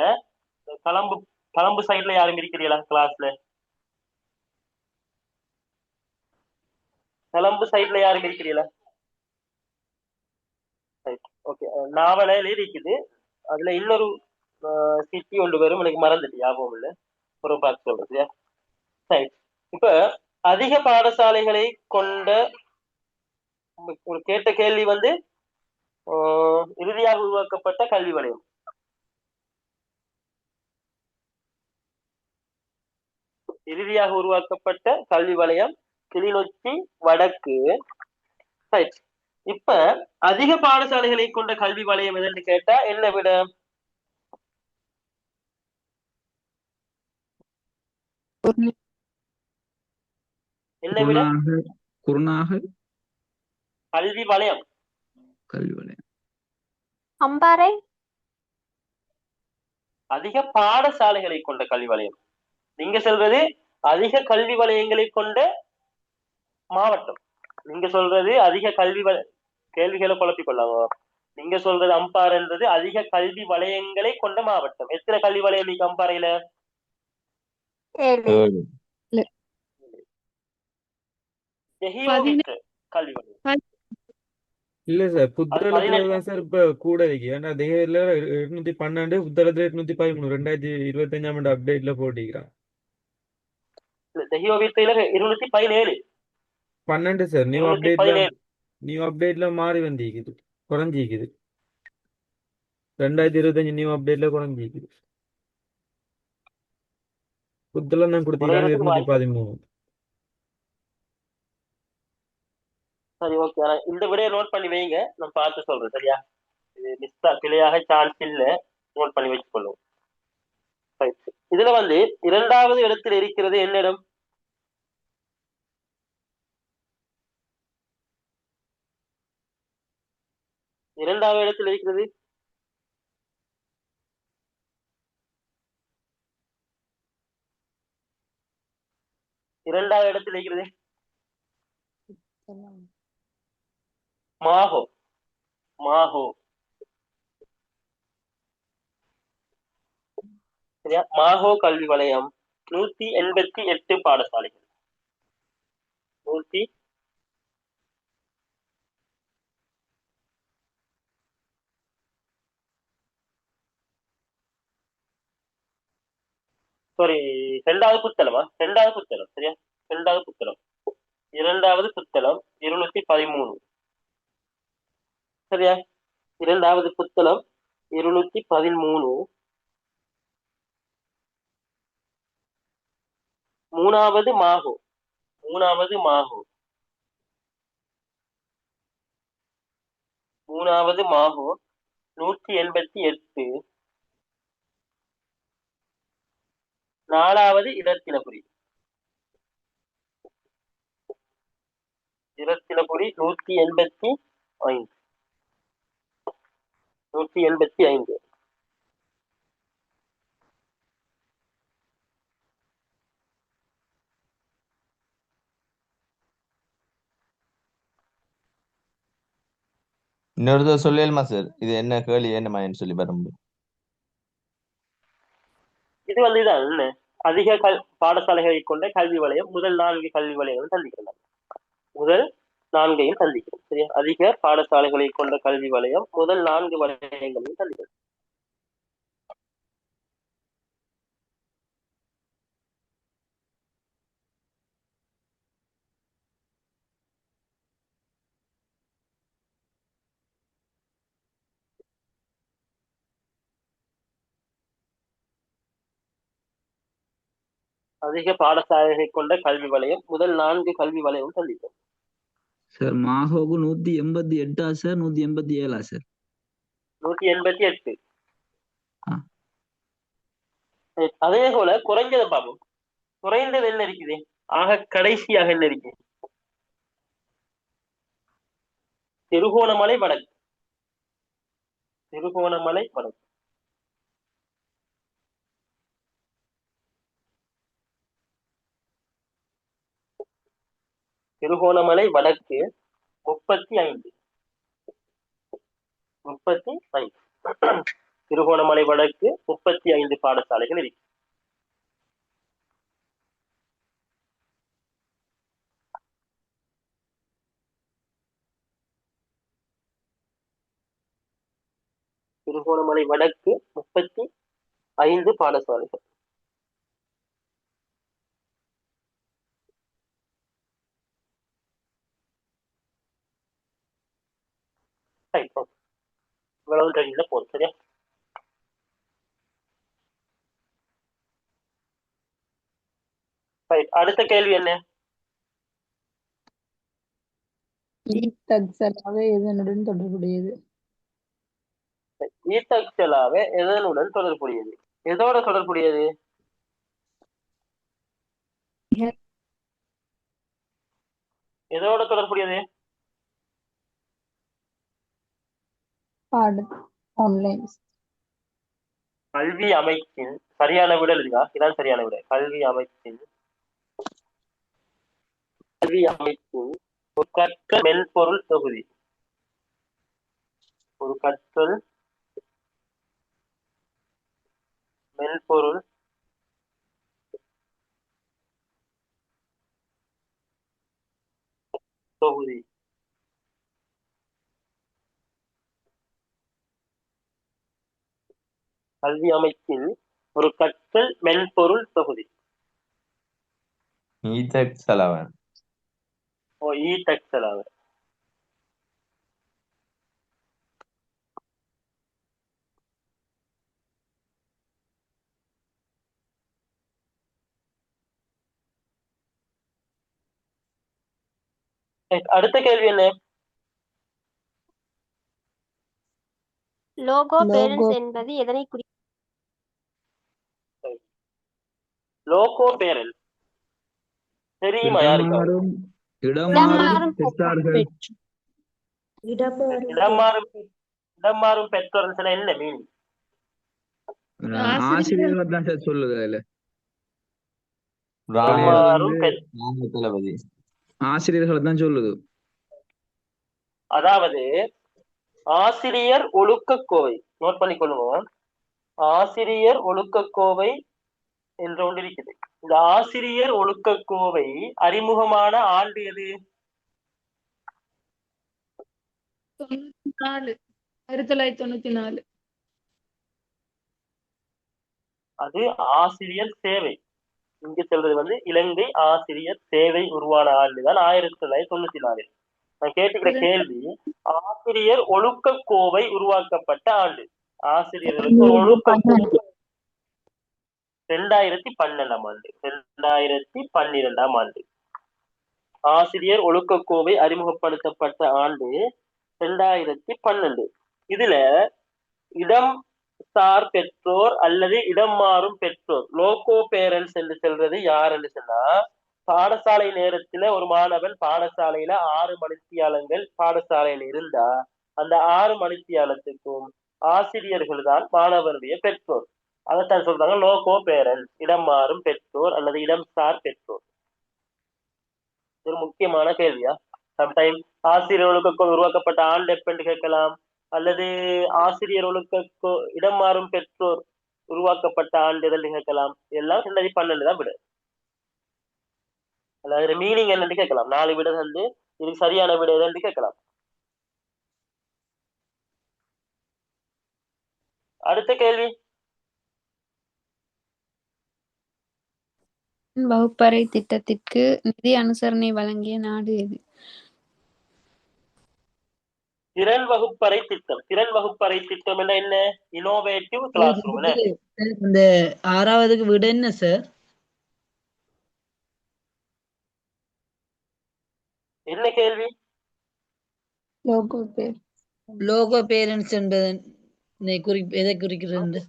கலம்பு கலம்பு சைட்ல யாரும் இருக்கிறீங்களா கிளாஸ்ல? கலம்பு சைட்ல யாரும் இருக்கிறீங்களா? ஓகே, நாவலையில இருக்குது. அதுல இன்னொரு சிட்டி ஒன்று வரும், எனக்கு மறந்துட்டு ஞாபகம் இல்லை. ஒரு பார்த்து சொல்றது. சரி, இப்ப அதிக பாடசாலைகளை கொண்ட ஒரு கேட்ட கேள்வி வந்து இறுதியாக உருவாக்கப்பட்ட கல்வி வலயம். இறுதியாக உருவாக்கப்பட்ட கல்வி வலயம் கிளிநொச்சி வடக்கு. இப்ப அதிக பாடசாலைகளை கொண்ட கல்வி வலயம் எதுன்னு கேட்டா என்ன விட? என்ன விட? குருநாகல் கல்வி வலயம். கல்வி வலயம். அம்பாறை. அதிக பாடசாலைகளை கொண்ட கல்வி வலயம். நீங்க சொல்றது அதிக கல்வி வலயங்களை கொண்ட மாவட்டம். நீங்க சொல்றது அதிக கேள்விகளை குழப்பிக் கொள்ளாம. நீங்க சொல்றது அம்பாறைன்றது அதிக கல்வி வலயங்களை கொண்ட மாவட்டம். எத்தனை கல்வி வலயம் நீங்க அம்பாறையில? 7. கல்வி வலயம் இல்ல சார், புத்தளத்துல தான் சார் இப்ப கூட இருக்கு. ஏன்னா தேகத்துல 212, புத்தளத்துல 213 2025 அப்டேட்ல போட்டிக்கிறான். தெஹியோவித்தையில 217. 12 சார், நியூ அப்டேட்ல மாறி வந்திருக்குது, குறைஞ்சிக்குது. 2025 நியூ அப்டேட்ல குறைஞ்சிக்குது. புத்தளம் தான் கொடுத்திருக்காங்க 213. சரி, ஓகே. இந்த விடையை நோட் பண்ணி வைங்க, நான் பார்த்து சொல்றேன். சரியா? இது மிஸ் பிழையாக சான்ஸ் இல்ல, நோட் பண்ணி வச்சுக்கொள்ளும். இதுல வந்து 2வது இடத்தில் இருக்கிறது என்ன இடம்? இரண்டாவது இடத்தில் இருக்கிறது மாஹோ. மாஹோ சரியா? மாஹோ கல்வி வலயம் 188 பாடசாலைகள். 100 சாரி, 2வது புத்தளமா? 2வது புத்தளம். சரியா? 2வது புத்தளம். 2வது புத்தளம் 213. சரியா? 2வது புத்தளம் 213. 3வது மாஹோ. 3வது மாஹோ. 3வது மாஹோ 188. 4வது இடத்திலபுரி. இடத்திலபுரி 185. 185. இன்னொரு தடவை சொல்லலுமா சார்? இது என்ன கேள்வி என்ன மாதிரி சொல்லி வர முடியும்? இது வந்து இதான் என்ன அதிக பாடசாலைகளை கொண்ட கல்வி வலயம் முதல் 4 கல்வி வலயங்களும் சந்திக்கிறாங்க. முதல் 4ஐயும் சந்திக்கிறோம். சரியா? அதிக பாடசாலைகளை கொண்ட கல்வி வலயம் முதல் 4 வலயங்களையும் சந்திக்கிறது. அதிக பாடசாலைகளை கொண்ட கல்வி வலயம் முதல் 4 கல்வி வலயம் சந்திக்கும். சார் மாஹோகு 188 சார் 187 சார் 188. ஆ. அதே போல குறைஞ்சதை பார்ப்போம். குறைந்தது என்ன இருக்குது? ஆக கடைசியாக என்ன இருக்கு? திருகோணமலை வடக்கு. திருகோணமலை வடக்கு. திருகோணமலை வடக்கு 35. திருகோணமலை வடக்கு 35 பாடசாலைகள் இருக்கு. திருகோணமலை வடக்கு 35 பாடசாலைகள். இவ்வளவு தெரிஞ்ச போதும். சரியா? அடுத்த கேள்வி என்ன? ஈத்தக்சலாவே எதனுடன் தொடர்புடையது? ஈத்தக்சலாவே எதனுடன் தொடர்புடையது? எதோட தொடர்புடையது? எதோட தொடர்புடையது? பாடம் ஆன்லைன். கல்வி அமைச்சின் சரியான விட இருக்கா? இதான் சரியான விட. கல்வி அமைச்சின் ஒரு கற்றல் மென்பொருள் தொகுதி. ஒரு கற்றல் மென்பொருள் தொகுதி. கல்வி அமைச்சின் ஒரு கற்றல் மென்பொருள் தொகுதி. ஈத்தக்சலாவே. ஈத்தக்சலாவே. அடுத்த கேள்வி என்ன? லோகோ பேரண்ட்ஸ் என்பது எதனை குறிக்கும்? லோகோ பேரண்ட்ஸ் தெரியுமா யாருக்காவது? இடமாறும் பெற்றார்கள். இடமாறும் பெற்றோர்கள் என்ன மீனிங்? ஆசிரியர்கள் தான் சார் சொல்லுது அதுல. தளபதி ஆசிரியர்கள் தான் சொல்லுது. அதாவது ஆசிரியர் ஒழுக்கக்கோவை நோட் பண்ணிக்கொள்ளுவோம். ஆசிரியர் ஒழுக்கக்கோவை என்ற ஒன்று இருக்குது. இந்த ஆசிரியர் ஒழுக்கக்கோவை அறிமுகமான ஆண்டு எது? 1994. அது ஆசிரியர் சேவை. இங்க சொல்றது வந்து இலங்கை ஆசிரியர் சேவை உருவான ஆண்டுதான் 1994. நான் கேட்டுக்கிற கேள்வி, ஆசிரியர் ஒழுக்கக்கோவை உருவாக்கப்பட்ட ஆண்டு. ஆசிரியர்களுக்கு ஒழுக்கக்கோவை 2012ஆம் ஆண்டு. 2012ஆம் ஆண்டு ஆசிரியர் ஒழுக்கக்கோவை அறிமுகப்படுத்தப்பட்ட ஆண்டு 2012. இதுல இடம் சார் பெற்றோர் அல்லது இடம் மாறும் பெற்றோர், லோகோ பேரண்ட்ஸ் என்று சொல்றது யார் என்று சொன்னா, பாடசாலை நேரத்துல ஒரு மாணவன் பாடசாலையில 6 மணித்தியாலங்கள் பாடசாலையில இருந்தா அந்த 6 மணித்தியாலத்துக்கும் ஆசிரியர்கள் தான் மாணவனுடைய பெற்றோர். அதைத்தான் சொல்றாங்க லோகோ பேரண்ட்ஸ், இடம் மாறும் பெற்றோர் அல்லது இடம் சார் பெற்றோர். ஒரு முக்கியமான கேள்வியா? சம்டைம் ஆசிரியர் ஒழுக்க உருவாக்கப்பட்ட ஆண்டு எப்பன்னு கேட்கலாம், அல்லது ஆசிரியர் ஒழுக்க இடம் மாறும் பெற்றோர் உருவாக்கப்பட்ட ஆண்டு எதில் கேட்கலாம். எல்லாம் 2012 தான் விட. அதாவது மீனிங் என்னன்னு கேட்கலாம். 4 விட வந்து இதுக்கு சரியான விட எதுன்னு கேட்கலாம். அடுத்த கேள்வி. வகுப்பறை திட்டத்திற்கு நிதி அனுசரணை வழங்கிய நாடு எது? திறன் வகுப்பறை திட்டம். திறன் வகுப்பறை திட்டம் என்ன? Innovative class room. இந்த 6வதுக்கு விட என்ன சார்? என்ன கேள்வி? லோகோ பேர். லோகோ பேரண்ட்ஸ் என்பது எதை குறிக்கிறது?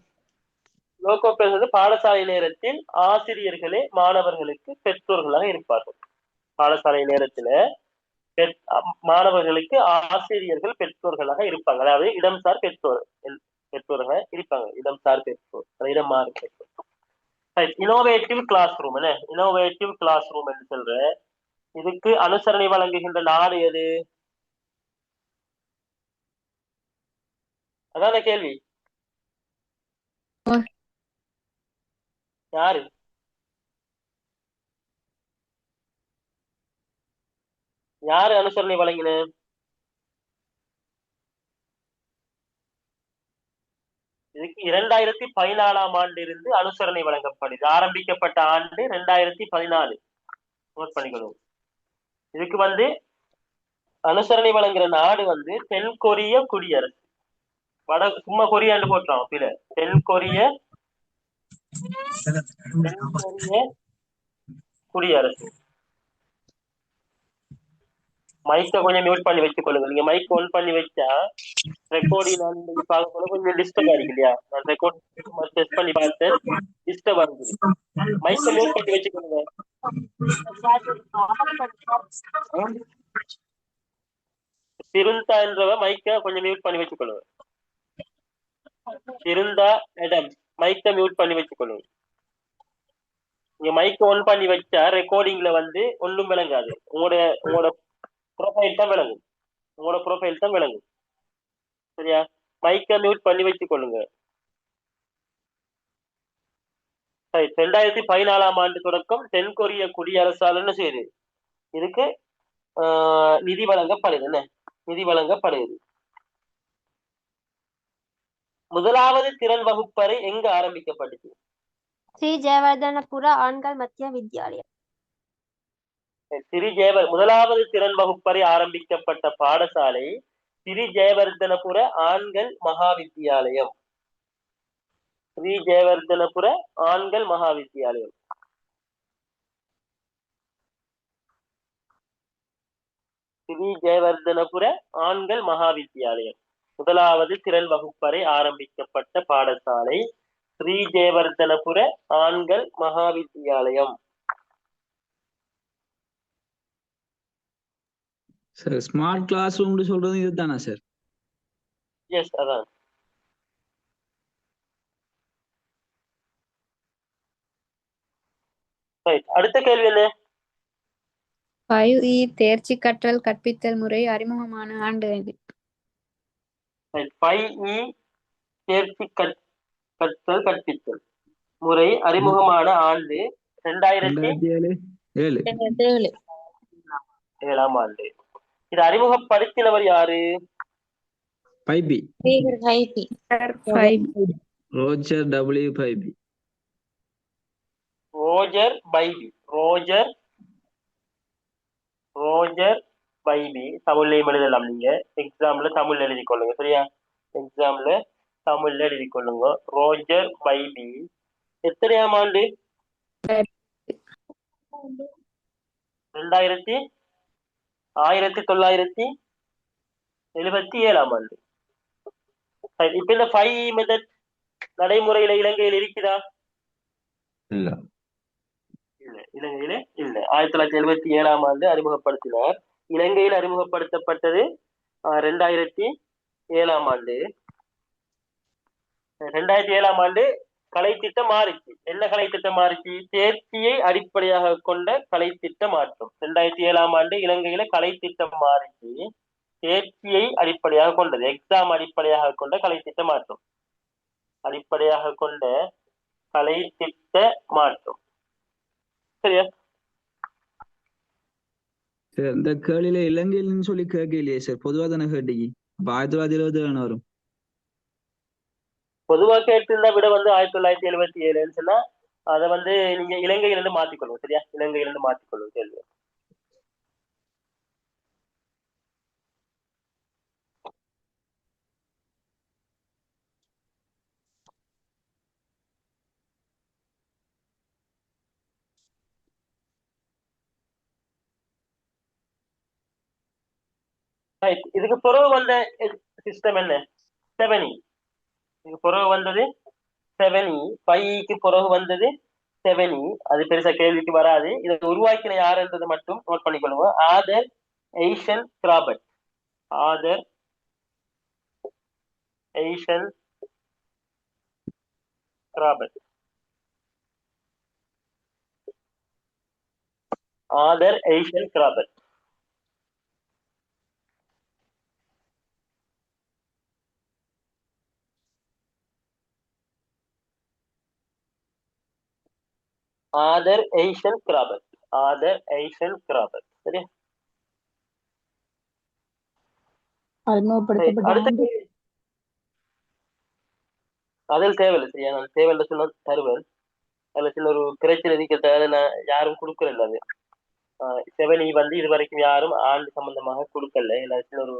லோகோ பேர் வந்து பாடசாலை நேரத்தில் ஆசிரியர்களே மாணவர்களுக்கு பெற்றோர்களாக இருப்பார்கள். பாடசாலை நேரத்துல மாணவர்களுக்கு ஆசிரியர்கள் பெற்றோர்களாக இருப்பாங்க. அதாவது இடம்சார் பெற்றோர்கள் இருப்பாங்க. இடம்சார் பெற்றோர், இடம் மாறு பெற்றோர். Innovative class room. என்ன இனோவேட்டிவ் கிளாஸ் ரூம் என்று சொல்ற இதுக்கு அனுசரணை வழங்குகின்ற நாடு எது? அதான கேள்வி. யாரு? யாரு அனுசரணை வழங்கின? இதுக்கு 2014ஆம் ஆண்டு இருந்து அனுசரணை வழங்கப்படுது. ஆரம்பிக்கப்பட்ட ஆண்டு 2014. நோட் பண்ணிக்கணும். இதுக்கு வந்து அனுசரணை வழங்குற நாடு வந்து தென் கொரிய குடியரசு. சும்மா கொரியான்னு போட்டோம். பிற தென் கொரிய குடியரசு. மைக்கை கொஞ்சம் மியூட் பண்ணி வச்சுக் கொள்ளுங்க. நீங்க மைக் ஆன் பண்ணி வச்சா ரெக்கார்டிங் பார்க்க கொஞ்சம் டிஸ்டர்ப் ஆயிருக்கு இல்லையா? நான் ரெக்கார்ட் டெஸ்ட் பண்ணி பார்த்தேன், டிஸ்டர்ப் ஆகுது. மைக்கை மியூட் பண்ணி வச்சுக்கொள்ளுங்க. திருந்தா என்றவ மைக்கை கொஞ்சம் மியூட் பண்ணி வச்சுக்கொள்ளுங்க. திருந்தா மேடம் மைக்கை மியூட் பண்ணி வச்சுக்கொள்ளுங்க. நீங்க மைக் ஆன் பண்ணி வச்சா ரெக்கார்டிங்ல வந்து ஒன்றும் விளங்காது. உங்களோட ப்ரொஃபைல் தான் விளங்கும். உங்களோட ப்ரொஃபைல் தான் விளங்கும். சரியா? மைக்கை மியூட் பண்ணி வச்சுக்கொள்ளுங்க. 2014ஆம் ஆண்டு தொடக்கம் தென் கொரிய குடியரசால் என்ன செய்யுது? இதுக்கு நிதி வழங்கப்படுது. என்ன நிதி வழங்கப்படுது? முதலாவது திறன் வகுப்பறை எங்க ஆரம்பிக்கப்பட்டுச்சு? ஸ்ரீ ஜெயவர்தனபுர ஆண்கள் மத்திய வித்யாலயம். முதலாவது திறன் வகுப்பறை ஆரம்பிக்கப்பட்ட பாடசாலை ஸ்ரீ ஜெயவர்தனபுர ஆண்கள் மகாவித்யாலயம். ஸ்ரீ ஜெயவர்தனபுர ஆண்கள் மகாவித்யாலயம். ஸ்ரீ ஜெயவர்தனபுர ஆண்கள் மகாவித்யாலயம். முதலாவது திறன் வகுப்பறை ஆரம்பிக்கப்பட்ட பாடசாலை ஸ்ரீ ஜெயவர்தனபுர ஆண்கள் மகாவித்யாலயம். சார் ஸ்மார்ட் கிளாஸ் ரூம்னு சொல்றது இதுதானா சார்? எஸ், அதான். அடுத்த கேள்வி என்ன? 5E தேர்ச்சி கற்றல் கற்பித்தல் முறை அறிமுகமான ஆண்டு எது? 5E தேர்ச்சி கற்றல் கற்பித்தல் முறை அறிமுகமான ஆண்டு 2007ஆம் ஆண்டு. இது அறிமுகப்படுத்தினவர் யாரு? Roger W Bybee. Roger Bybee. தமிழ்லையும் எழுதலாம். நீங்க எக்ஸாம்ல தமிழ்ல எழுதி கொள்ளுங்க. சரியா? எக்ஸாம்ல தமிழ்ல எழுதி கொள்ளுங்க. ரோஜர் பைபி எத்தனையாம் ஆண்டு? 1977ஆம் ஆண்டு. இப்ப இந்த 5E மெத்தட் நடைமுறையில இலங்கையில் இருக்குதா? இல்ல. இலங்கையில இல்ல. 1977ஆம் ஆண்டு அறிமுகப்படுத்தினார். இலங்கையில் அறிமுகப்படுத்தப்பட்டது 2007ஆம் ஆண்டு. 2007ஆம் ஆண்டு கலை திட்டம் மாறிச்சு. என்ன கலை திட்டம் மாறிச்சு? தேர்ச்சியை அடிப்படையாக கொண்ட கலை திட்ட மாற்றம். 2007ஆம் ஆண்டு இலங்கையில கலை திட்டம் மாறிச்சு. தேர்ச்சியை அடிப்படையாக கொண்டது, எக்ஸாம் அடிப்படையாக கொண்ட கலை திட்ட மாற்றம். அடிப்படையாக கொண்ட கலை திட்ட மாற்றம். சரியா? சார் இந்த கேள்வியில இலங்கையிலன்னு சொல்லி கேட்கலையே சார், பொதுவா தானே கேட்டீங்க. 1920 வரும். பொதுவா கேட்டிருந்தா விட 1977 சொன்னா அதை நீங்க இலங்கையிலிருந்து மாத்திக்கொள்ளும். சரியா? இலங்கையிலிருந்து மாத்திக்கொள்ளும் கேள்வி. இதுக்கு பிறகு வந்த சிஸ்டம் என்ன? 7E. இதுக்கு பிறகு வந்தது 7E. 5Eக்கு பிறகு வந்தது 7E. அது பெருசா கேள்விக்கு வராது. இதை உருவாக்கின யாருன்றது மட்டும் நோட் பண்ணிக்கொள்ளுங்க. Arthur Eisenkraft. Arthur Eisenkraft. Arthur Eisenkraft. Arthur Eisenkraft. Arthur Eisenkraft. சரியா? அறிமுகப்படுத்தப்பட்ட அடுத்த ஆண்டு அதில் தேவையில்லை. சரியா? நான் தேவையில்லை சொன்ன தருவேன். அதுல சில ஒரு பிரச்சனை இருக்கிறத அதை நான் யாரும் கொடுக்கல. அது 7E இது வரைக்கும் யாரும் ஆண்டு சம்பந்தமாக கொடுக்கல. இல்லை சில ஒரு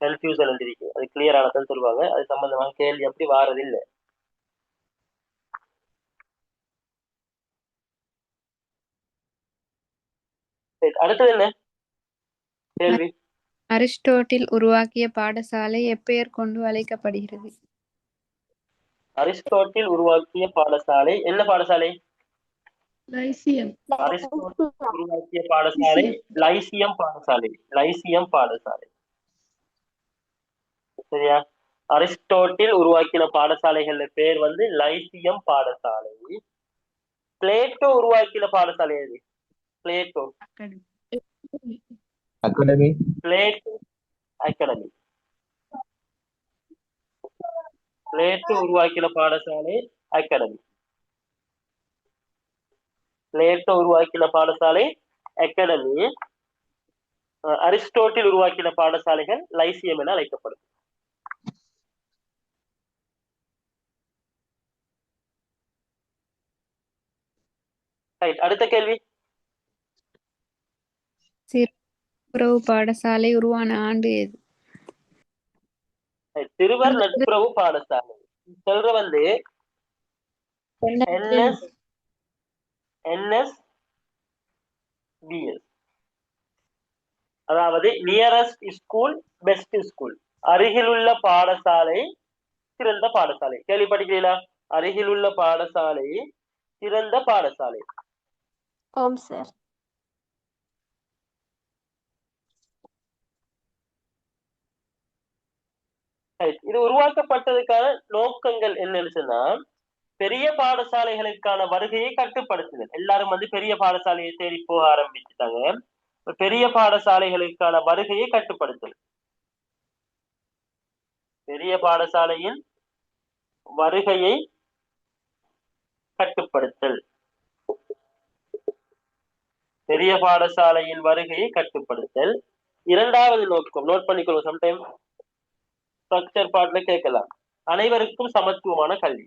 கன்ஃபியூசன் இருக்கு. அது கிளியர் ஆனதான் சொல்லுவாங்க. அது சம்பந்தமாக கேள்வி அப்படி வாரதில்லை. அடுத்தது என்ன கேள்வி? அரிஸ்டோட்டில் உருவாக்கிய பாடசாலை எப்பெயர் கொண்டு அழைக்கப்படுகிறது? அரிஸ்டோட்டில் உருவாக்கிய பாடசாலை என்ன பாடசாலை? லைசியம். அரிஸ்டோட்டில் உருவாக்கிய பாடசாலை லைசியம் பாடசாலை. லைசியம் பாடசாலை. சரியா? அரிஸ்டோட்டில் உருவாக்கின பாடசாலைகள பேர் லைசியம் பாடசாலை. பிளேட்டோ உருவாக்கின பாடசாலை எது? Plato academy. Plato academy. Plato உருவாக்கின பாடசாலை அகாடமி. பிளேட்டோ உருவாக்கின பாடசாலை அகாடமி. அரிஸ்டோட்டில் உருவாக்கின பாடசாலைகள் லைசியம் என அழைக்கப்படும். அடுத்த கேள்வி. சிறுவரவு பாடசாலை உருவான ஆண்டு எது? சிறுவர் நட்புறவு பாடசாலை சொல்ற NSBS. அதாவது நியரஸ்ட் ஸ்கூல் பெஸ்ட் ஸ்கூல். அருகிலுள்ள பாடசாலை சிறந்த பாடசாலை. கேள்விப்பட்டிருக்கீங்களா? அருகிலுள்ள பாடசாலை சிறந்த பாடசாலை. ஓம் சார். இது உருவாக்கப்பட்டதுக்கான நோக்கங்கள் என்னன்னு சொன்னா, பெரிய பாடசாலைகளுக்கான வருகையை கட்டுப்படுத்துதல். எல்லாரும் பெரிய பாடசாலையை தேடி போக ஆரம்பிச்சுட்டாங்க. பெரிய பாடசாலைகளுக்கான வருகையை கட்டுப்படுத்தல். பெரிய பாடசாலையின் வருகையை கட்டுப்படுத்தல். பெரிய பாடசாலையின் வருகையை கட்டுப்படுத்தல். இரண்டாவது நோக்கம் நோட் பண்ணிக்கொள்வோம். சம்டைம் ஸ்ட்ரக்சர் பார்ட்ல கேட்கலாம். அனைவருக்கும் சமத்துவமான கல்வி.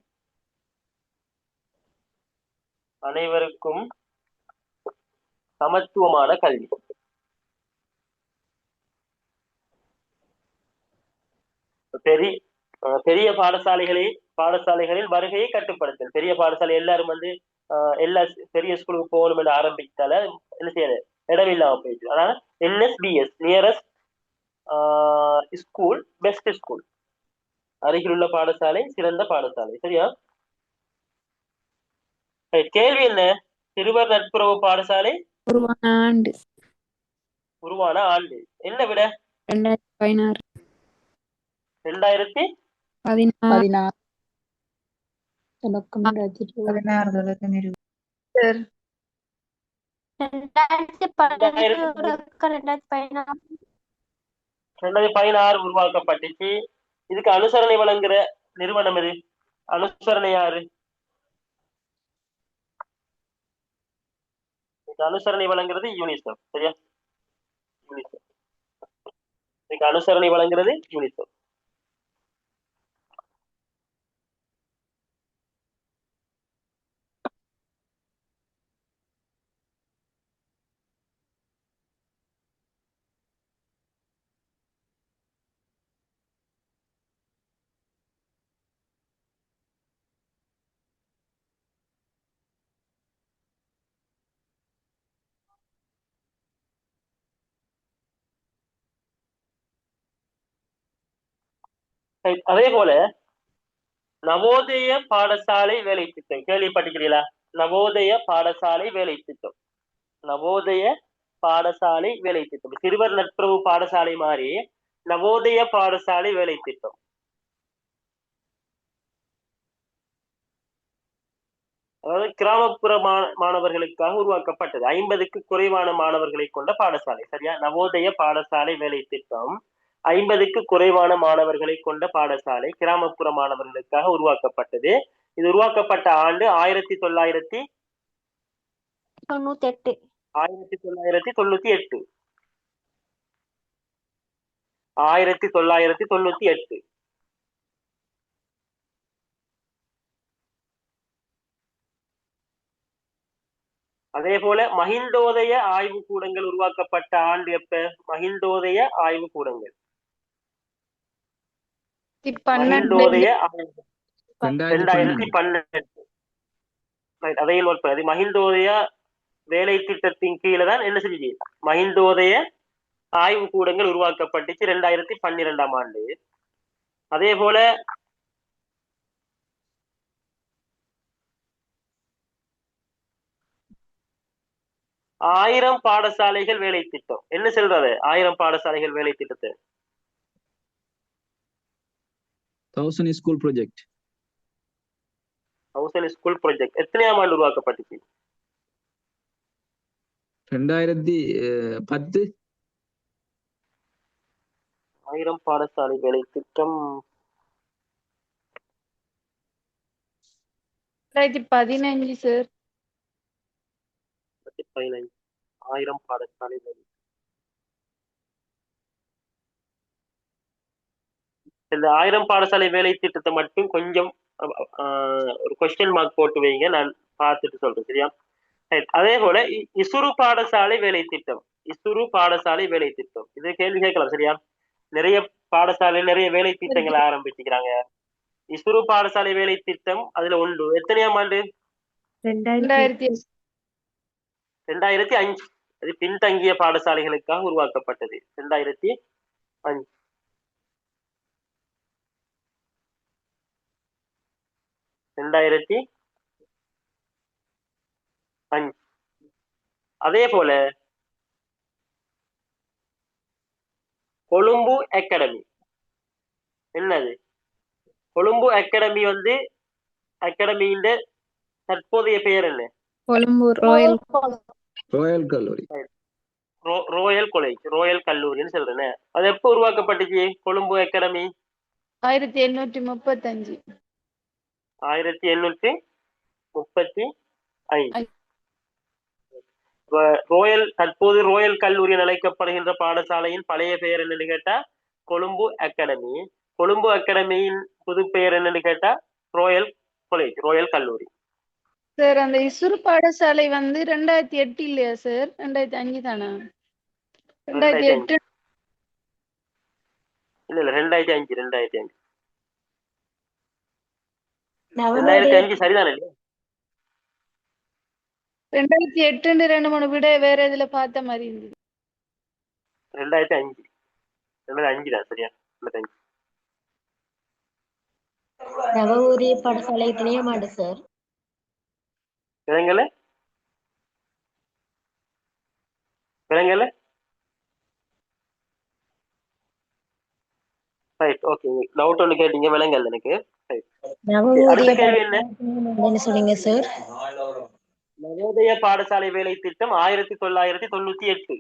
அனைவருக்கும் சமத்துவமான கல்வி. பெரிய பாடசாலைகளின் வருகையை கட்டுப்படுத்தல். பெரிய பாடசாலை எல்லாரும் எல்லா பெரிய ஸ்கூலுக்கு போகணும் என்று ஆரம்பித்தால என்ன செய்யறது? இடமில்லாம போயிடுச்சு. அதனால NSBS nearest school best school. அருகிலுள்ள பாடசாலை சிறந்த பாடசாலை. சரியா? கேள்வி என்ன? சிறுவர் நட்புறவு பாடசாலை உருவான ஆண்டு என்ன விட? 2016. 2016. தொடக்கம் 2020. 16 தொடக்கம் 20. சார் 2015 2016 2016 உருவாக்கப்பட்டுச்சு. இதுக்கு அனுசரணை வழங்குற நிறுவனம் எது? அனுசரணை யாரு? இதுக்கு அனுசரணை வழங்குறது யூனிசெஃப். சரியா? யூனிசெஃப். இதுக்கு அனுசரணை வழங்குறது யூனிசெஃப். அதே போல நவோதய பாடசாலை வேலை திட்டம் கேள்விப்பட்டிருக்கிறீங்களா? நவோதய பாடசாலை வேலை திட்டம். நவோதய பாடசாலை வேலை திட்டம் சிறுவர் நட்புறவு பாடசாலை மாதிரி நவோதய பாடசாலை வேலை திட்டம். அதாவது கிராமப்புற மாணவர்களுக்காக உருவாக்கப்பட்டது. 50க்கு குறைவான மாணவர்களை கொண்ட பாடசாலை. சரியா? நவோதய பாடசாலை வேலை திட்டம் 50க்கு குறைவான மாணவர்களை கொண்ட பாடசாலை கிராமப்புற மாணவர்களுக்காக உருவாக்கப்பட்டது. இது உருவாக்கப்பட்ட ஆண்டு 1998. 1998. அதே போல மஹிந்தோதய ஆய்வு கூடங்கள் உருவாக்கப்பட்ட ஆண்டு எப்ப? மஹிந்தோதய ஆய்வு கூடங்கள் மஹிந்தோதய 2012. அதையும் நோட் பண்ணது. மஹிந்தோதய வேலை திட்டத்தின் கீழே தான் என்ன செஞ்சு மஹிந்தோதய ஆய்வு கூடங்கள் உருவாக்கப்பட்டுச்சு 2012ஆம் ஆண்டு. அதே போல ஆயிரம் பாடசாலைகள் வேலை திட்டம் என்ன சொல்றது? 1000 பாடசாலைகள் வேலை திட்டத்தை 1000 ஸ்கூல் ப்ராஜெக்ட். 1000 ஸ்கூல் ப்ராஜெக்ட் எத்தனையாம் ஆண்டு உருவாக்கப்பட்டுச்சு? 2010. 1000 பாடசாலை வேலை திட்டம் 2015 சார். 15. 1000 பாடசாலை வேலை. இந்த 1000 பாடசாலை வேலை திட்டத்தை மட்டும் கொஞ்சம் ஒரு கொஸ்டின் மார்க் போட்டு வைங்க, நான் பார்த்துட்டு சொல்றேன். சரியா? அதே போல இசுரு பாடசாலை வேலை திட்டம். இசுரு பாடசாலை வேலை திட்டம் இது கேள்வி கேட்கலாம். சரியா? நிறைய பாடசாலை நிறைய வேலை திட்டங்களை ஆரம்பிச்சுக்கிறாங்க. இசுரு பாடசாலை வேலை திட்டம் அதுல ஒன்று எத்தனையாம் ஆண்டு? 2005. அது பின்தங்கிய பாடசாலைகளுக்காக உருவாக்கப்பட்டது. 2005. 2005. அதே போல கொழும்பு அகாடமி என்னது? கொழும்பு அகாடமி வந்து அகாடமியின் தற்போதைய பெயர் என்ன? கொழும்பு ராயல் கல்லூரி. ரோயல் காலேஜ், ரோயல் கல்லூரின்னு சொல்றேன். அது எப்போ உருவாக்கப்பட்டுச்சு கொழும்பு அகாடமி? 1835. 1835. தற்போது ரோயல் கல்லூரி என அழைக்கப்படுகின்ற பாடசாலையின் பழைய பெயர் என்னன்னு கேட்டா கொழும்பு அகாடமி. கொழும்பு அகாடமியின் புது பெயர் என்னன்னு கேட்டா ரோயல் காலேஜ், ரோயல் கல்லூரி. சார் அந்த இசுரு பாடசாலை வந்து 2008 இல்லையா சார்? 2005 தானா? 2008 இல்ல 2005. 2005 சரிதானே? 2008 2 3 விட வேற இதுல பார்த்த மாதிரி இருந்தது. 2005 தான். சரியா? 2005. நவஊரிய பாடசாலை எத்தனையாம் ஆண்டு சார்? விலங்கல ரைட். ஓகே, டவுட் ஒன்று கேட்டீங்க, விலங்கல் எனக்கு. சரி. நவோதய அடுத்த கேள்வி என்ன? என்ன சொன்னீங்க சார்? நவோதய பாடசாலை வேலை திட்டம் 1998.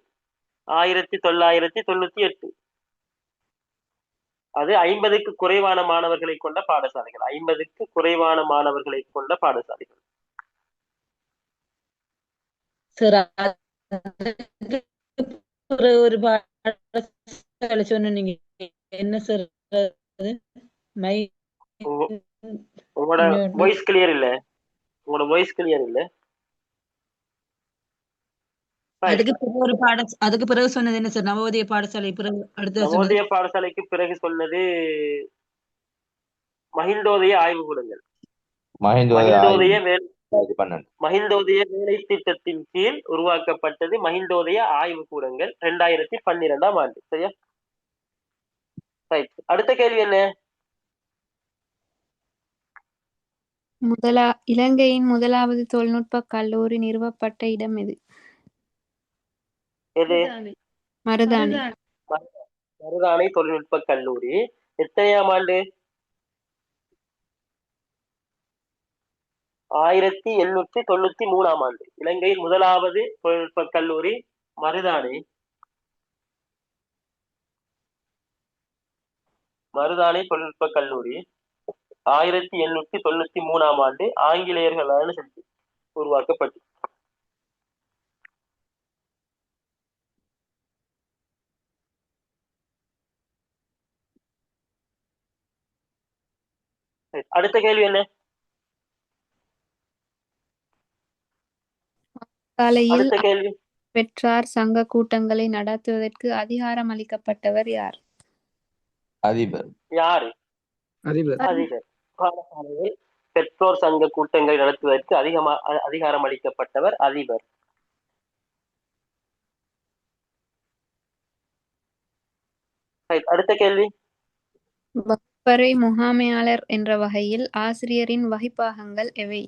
1998. அது 50க்கு குறைவான மாணவர்களை கொண்ட பாடசாலைகள். 50க்கு குறைவான மாணவர்களை கொண்ட பாடசாலைகள். சார் ஒரு பாடசாலை சொன்னீங்க, என்ன சார் அது? மை உங்களோட வாய்ஸ் கிளியர் இல்ல. உங்களோட வாய்ஸ் கிளியர் இல்ல. அதுக்கு பிறகு சொன்னது என்ன சார்? நவோதய பாடசாலை பிறகு அடுத்து நவோதய பாடசாலைக்கு பிறகு சொன்னது மஹிந்தோதய ஆய்வுகூடங்கள். மஹிந்தோதய வேலை திட்டத்தின் கீழ் உருவாக்கப்பட்டது மஹிந்தோதய ஆய்வுகூடங்கள் 2012ஆம் ஆண்டு. சரியா? அடுத்த கேள்வி என்ன? இலங்கையின் முதலாவது தொழில்நுட்ப கல்லூரி நிறுவப்பட்ட இடம் எது? எது? மருதாணி. மருதாணி தொழில்நுட்ப கல்லூரி எத்தனையாம் ஆண்டு? 1893ஆம் ஆண்டு. இலங்கையின் முதலாவது தொழில்நுட்ப கல்லூரி மருதாணி தொழில்நுட்ப கல்லூரி 1893ஆம் ஆண்டு ஆங்கிலேயர்களால் உருவாக்கப்பட்டது. அடுத்த கேள்வி என்ன? காலையில் பெற்றார் சங்க கூட்டங்களை நடத்துவதற்கு அதிகாரம் அளிக்கப்பட்டவர் யார்? அதிபர். யாரு? அதிபர். பாடசாலையில் பெற்றோர் சங்க கூட்டங்களை நடத்துவதற்கு அதிகாரம் அளிக்கப்பட்டவர் அதிபர். அடுத்த கேள்வி. வகுப்பறை முகாமையாளர் என்ற வகையில் ஆசிரியரின் வகிப்பாகங்கள் எவை?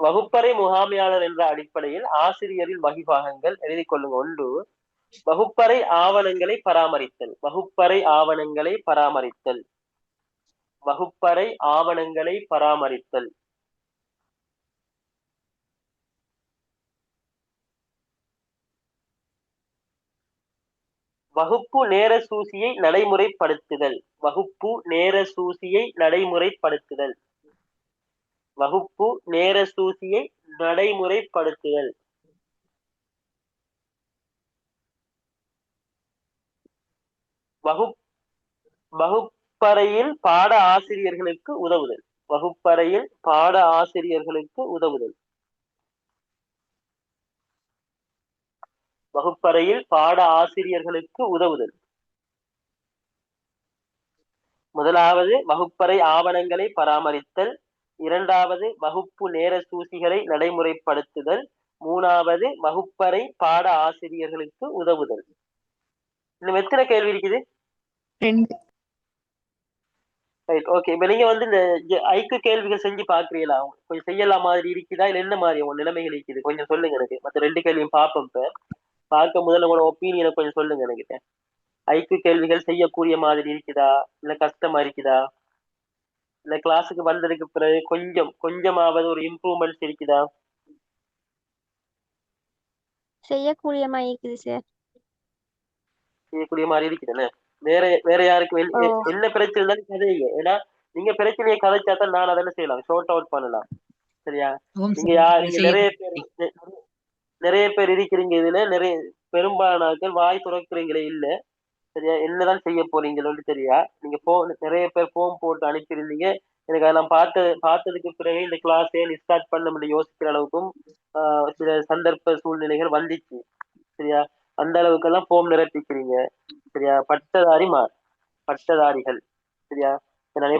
வகுப்பறை முகாமையாளர் என்ற அடிப்படையில் ஆசிரியரின் வகிபாகங்கள் எழுதி கொள்ளுங்க. 1, வகுப்பறை ஆவணங்களை பராமரித்தல். வகுப்பறை ஆவணங்களை பராமரித்தல். வகுப்பறை ஆவணங்களை பராமரித்தல். வகுப்பு நேர சூசியை நடைமுறைப்படுத்துதல். வகுப்பு நேர சூசியை நடைமுறைப்படுத்துதல். வகுப்பு நேர சூசியை நடைமுறைப்படுத்துதல். வகுப்பறையில் பாட ஆசிரியர்களுக்கு உதவுதல். வகுப்பறையில் பாட ஆசிரியர்களுக்கு உதவுதல். வகுப்பறையில் பாட ஆசிரியர்களுக்கு உதவுதல். முதலாவது வகுப்பறை ஆவணங்களை பராமரித்தல். 2வது வகுப்பு நேர சூசிகளை நடைமுறைப்படுத்துதல். 3வது வகுப்பறை பாட ஆசிரியர்களுக்கு உதவுதல். இன்னும் எத்தனை கேள்வி இருக்குது? 2. Right, okay. இப்ப நீங்க வந்து இந்த ஐக்கு கேள்விகள் செஞ்சு பாக்குறீங்களா? கொஞ்சம் செய்யலாம் மாதிரி இருக்குதா, இல்ல என்ன மாதிரி உங்க நிலைமைகள் இருக்குது? கொஞ்சம் சொல்லுங்க எனக்கு. மத்த 2 கேள்வியும் பார்ப்போம். இப்ப பார்க்க முதல்ல உங்களோட ஒப்பீனியனை கொஞ்சம் சொல்லுங்க என்கிட்ட. ஐக்கு கேள்விகள் செய்யக்கூடிய மாதிரி இருக்குதா, இல்ல கஷ்டமா இருக்குதா, இல்ல கிளாஸுக்கு வந்ததுக்கு பிறகு கொஞ்சமாவது ஒரு இம்ப்ரூவ்மெண்ட்ஸ் இருக்குதா? செய்யக்கூடிய மாதிரி இருக்குது சார். செய்யக்கூடிய மாதிரி இருக்குதுன்னு. வேற யாருக்கு என்ன பிரச்சனை இருந்தாலும் கதைங்க. ஏன்னா நீங்க பிரச்சனையை கதைச்சா தான் நான் அதெல்லாம் செய்யலாம், ஷார்ட் அவுட் பண்ணலாம். சரியா? நீங்க நிறைய பேர் இருக்கிறீங்க இதுல. பெரும்பாலான வாய் துறக்கிறீங்களே இல்ல. சரியா? என்னதான் செய்ய போறீங்களோன்னு தெரியா. நீங்க நிறைய பேர் போன் போட்டு அனுப்பியிருந்தீங்க. எனக்கு அதெல்லாம் பார்த்ததுக்கு பிறகு இந்த கிளாஸ் ஸ்டார்ட் பண்ண முடியும் யோசிக்கிற அளவுக்கும் சில சந்தர்ப்ப சூழ்நிலைகள் வந்துச்சு. சரியா? அந்த அளவுக்கெல்லாம் போம் நிரப்பிக்கிறீங்க. சரியா? பட்டதாரிகள். சரியா? நான்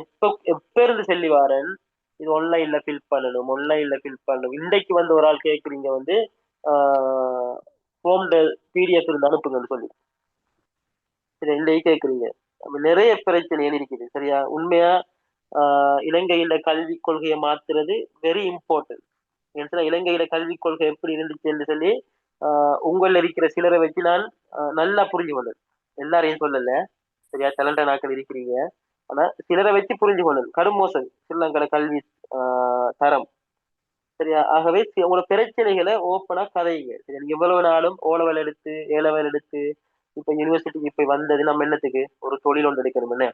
எப்ப இருந்து சொல்லி வாரேன், இது ஆன்லைன்ல ஃபில் பண்ணணும். இன்றைக்கு வந்து ஒரு ஆள் கேட்குறீங்க வந்து போம் PDF இருந்து அனுப்புங்கன்னு சொல்லி. சரி, இன்றைக்கு கேட்குறீங்க. நிறைய பிரச்சனை இருக்குது. சரியா? உண்மையா இலங்கையில கல்வி கொள்கையை மாத்துறது வெரி இம்பார்ட்டன்ட். இலங்கையில கல்விக் கொள்கை எப்படி இருந்துச்சு என்று சொல்லி உங்கள இருக்கிற சிலரை வச்சு நான் நல்லா புரிஞ்சு கொண்டேன். எல்லாரையும் சொல்லல. சரியா? டேலண்டட் ஆட்கள் இருக்கிறீங்க. ஆனா சிலரை வச்சு புரிஞ்சு கொள்ளணும். கடும் மோசடி ஸ்ரீலங்கா கல்வி தரம். சரியா? ஆகவே உங்களோட பிரச்சனைகளை ஓப்பனா கதையுங்க. சரியா? நீங்க எவ்வளவு நாளும் ஓலவல் எடுத்து ஏலவல் எடுத்து இப்ப யூனிவர்சிட்டிக்கு இப்ப வந்தது நம்ம என்னத்துக்கு ஒரு தொழில் ஒன்று எடுக்கணும். என்ன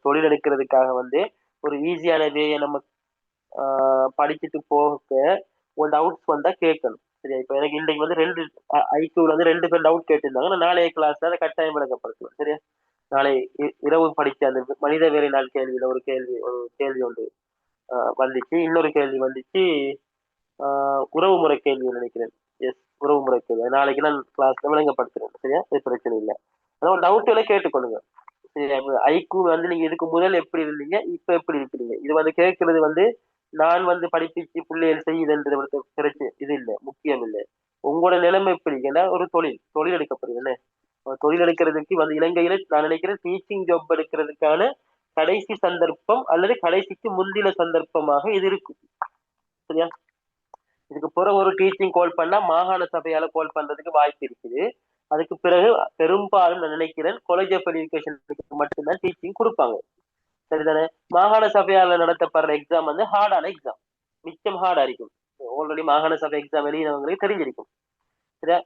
தொழில் எடுக்கிறதுக்காக வந்து ஒரு ஈஸியான வேயை நம்ம படிச்சுட்டு போக ஒரு டவுட்ஸ் வந்தா கேட்கணும். சரியா? இப்ப எனக்கு இன்றைக்கு வந்து ஐக்யூல வந்து 2 பேர் டவுட் கேட்டிருந்தாங்க. நான் நாளைய கிளாஸ்ல அதை கட்டாயம் விளக்கப்படுத்துவேன். சரியா? நாளை இரவு படிச்ச அந்த மனித வேலை நாள் கேள்வியில ஒரு கேள்வி ஒன்று வந்துச்சு. இன்னொரு கேள்வி வந்துச்சு உறவு முறை கேள்வி நினைக்கிறேன். எஸ், உறவு முறை கேள்வி. நாளைக்கு நான் கிளாஸ்ல விளங்கப்படுத்துறேன். சரியா? அது பிரச்சனை இல்லை. ஆனால் டவுட்டுகளை கேட்டுக்கொள்ளுங்க. ஐக்கு வந்து நீங்க இதுக்கு முதல் எப்படி இருந்தீங்க, இப்ப எப்படி இருக்கிறீங்க, இது வந்து கேட்கறது வந்து நான் வந்து படிப்பிச்சு பிள்ளைகள் செய்யுதுன்றது பிரச்சனை இது இல்லை, முக்கியம் இல்லை. உங்களோட நிலைமை எப்படி ஏன்னா ஒரு தொழில் எடுக்கப்படுது. என்ன தொழில் எடுக்கிறதுக்கு வந்து இலங்கையில நான் நினைக்கிறேன் டீச்சிங் ஜாப் எடுக்கிறதுக்கான கடைசி சந்தர்ப்பம் அல்லது கடைசிக்கு முந்தின சந்தர்ப்பமாக இது இருக்கும். சரியா? இதுக்கு பிறகு ஒரு டீச்சிங் கால் பண்ணா மாகாண சபையால கால் பண்றதுக்கு வாய்ப்பு இருக்குது. அதுக்கு பிறகு பெரும்பாலும் நான் நினைக்கிறேன் காலேஜ் ஆஃப் எஜுகேஷனுக்கு மட்டும்தான் டீச்சிங் கொடுப்பாங்க. சரிதானே? மாகாண சபையால நடத்தப்படுற எக்ஸாம் வந்து ஹார்டான எக்ஸாம், மிச்சம் ஹார்டா இருக்கும். ஆல்ரெடி மாகாண சபை எக்ஸாம் எழுதினவங்களுக்கு தெரிஞ்சிருக்கும். சரியா?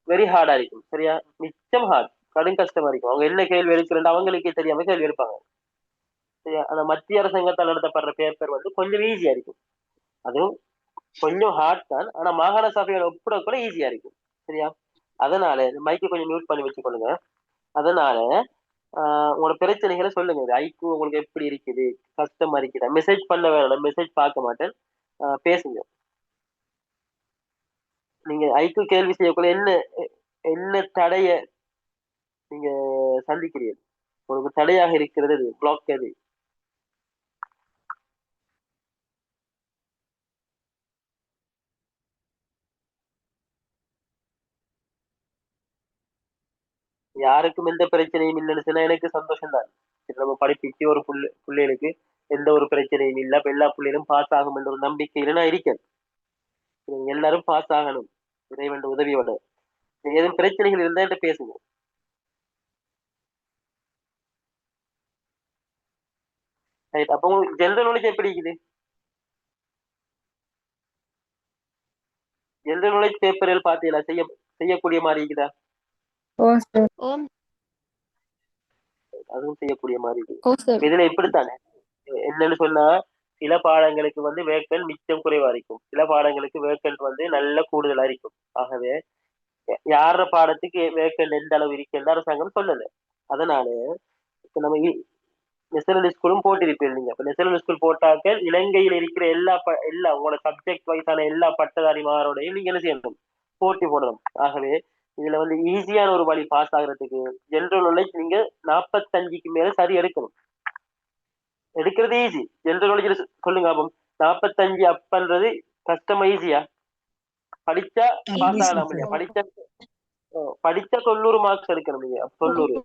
வெரி ஹார்டா இருக்கும். சரியா? மிச்சம் ஹார்ட், கடும் கஷ்டமா இருக்கும். அவங்க என்ன கேள்வி எடுக்கிறேன் அவங்களுக்கே தெரியாம கேள்வி எடுப்பாங்க. சரியா? அந்த மத்திய அரசாங்கத்தால் நடத்தப்படுற பேப்பர் வந்து கொஞ்சம் ஈஸியா இருக்கும். அதுவும் கொஞ்சம் ஹார்ட் தான், ஆனா மாகாண சபையோட ஒப்பிட கூட ஈஸியா இருக்கும். சரியா? அதனால மைக்கு கொஞ்சம் மியூட் பண்ணி வச்சுக்கொள்ளுங்க. அதனால உங்களோட பிரச்சனைகளை சொல்லுங்க. ஐக்கு உங்களுக்கு எப்படி இருக்குது, கஷ்டமா இருக்குதா, மெசேஜ் பண்ண வேணாம், மெசேஜ் பார்க்க மாட்டேன், பேசுங்க. நீங்க ஐக்கு கேள்வி செய்யக்குள்ள என்ன தடைய நீங்க சந்திக்கிறீர்கள், உங்களுக்கு தடையாக இருக்கிறது பிளாக் எது? யாருக்கும் எந்த பிரச்சனையும் இல்லைன்னு சொன்னா எனக்கு சந்தோஷம் தான். நம்ம படிப்பிச்சு ஒரு பிள்ளைகளுக்கு எந்த ஒரு பிரச்சனையும் இல்லை, எல்லா பிள்ளைகளும் பாஸ் ஆகும் என்ற ஒரு நம்பிக்கையில நான் இருக்கேன். எல்லாரும் பாஸ் ஆகணும் இறைவன் உதவியோட. ஏதும் பிரச்சனைகள் இருந்தா என்கிட்ட பேசுங்க. அப்போ உங்களுக்கு ஜெனரல் நாலேஜ் எப்படி இருக்குது? ஜெனரல் நாலேஜ் பேப்பர்கள் பாத்தீங்களா? செய்யக்கூடிய மாதிரி இருக்குதா? அதுவும் செய்யக்கூடிய மாதிரி இருக்கு. இதுல இப்படித்தானே என்னன்னு சொன்னா சில பாடங்களுக்கு வந்து வேக்கன்ட் மிச்சம் குறைவா இருக்கும், சில பாடங்களுக்கு வேக்கன்ட் வந்து நல்ல கூடுதலா இருக்கும். ஆகவே யார பாடத்துக்கு வேக்கன்ட் எந்த அளவு இருக்குன்னு அரசாங்கம் சொல்லல. அதனால இப்ப நம்ம நேஷனல் ஸ்கூலும் போட்டிருப்பீங்க. நீங்க இப்ப நேஷனல் ஸ்கூல் போட்டாக்க இலங்கையில் இருக்கிற எல்லா உங்களோட சப்ஜெக்ட் வைஸான எல்லா பட்டதாரிமாரோடையும் நீங்க என்ன செய்யணும், போட்டி போடணும். ஆகவே இதுல வந்து ஈஸியான ஒரு வழி பாஸ் ஆகுறதுக்கு ஜெனரல் நாலேஜ் நீங்க 45க்கு மேல சரி எடுக்கணும். எடுக்கிறது ஈஸி. ஜெனரல் நாலேஜ் சொல்லுங்க அப்போ 45 அப் பண்றது கஷ்டமா ஈஸியா? படிச்சா பாஸ் ஆகலாம் இல்லையா? படிச்சா 90 மார்க்ஸ் எடுக்கணும். நீங்க 90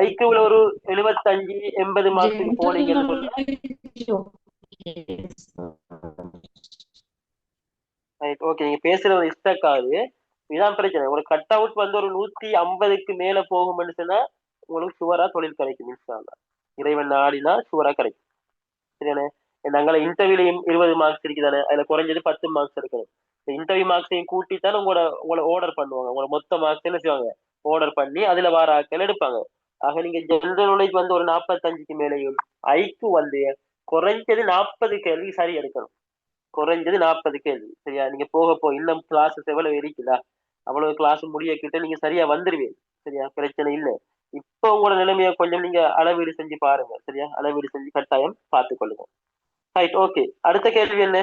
ஐக்யூல ஒரு 75-80 மார்க்ஸுக்கு போனீங்கன்னு சொன்னா ஓகே, நீங்க பேசுறது ஸ்டக் ஆகுது. இதுதான் பிரச்சனை. ஒரு கட் அவுட் வந்து ஒரு 150க்கு மேல போகும்னு சொன்னா உங்களுக்கு சுவரா தொழில் கிடைக்கும். இறைவன் நாடினா சுவரா கிடைக்கும். சரியானே? நாங்கள இன்டர்வியூலையும் 20 மார்க்ஸ் இருக்குதானே, அதுல குறைஞ்சது 10 மார்க்ஸ் எடுக்கணும். இன்டர்வியூ மார்க்ஸையும் கூட்டித்தான் உங்களை ஆர்டர் பண்ணுவாங்க. உங்களை மொத்த மார்க்ஸ் என்ன செய்வாங்க, ஆர்டர் பண்ணி அதுல வார ஆட்கள் எடுப்பாங்க. ஆக நீங்க ஜெனரல் நாலேஜ் வந்து ஒரு 45க்கு மேலேயும் ஐக்கு வந்து குறைஞ்சது 40 கேள்வி சரி எடுக்கணும். குறைஞ்சது 40 கேள்வி. சரியா? நீங்க போக இன்னும் கிளாஸஸ் எவ்வளவு இருக்குதா, அவ்வளவு கிளாஸ் முடிய கிட்ட நீங்க சரியா வந்துருவீங்க. சரியா? பிரச்சனை இல்லை. இப்ப உங்களோட நிலைமையை கொஞ்சம் நீங்க அளவீடு செஞ்சு பாருங்க. சரியா? அளவீடு செஞ்சு கட்டாயம் பார்த்துக் கொள்ளுங்க. Right, okay. அடுத்த கேள்வி என்ன?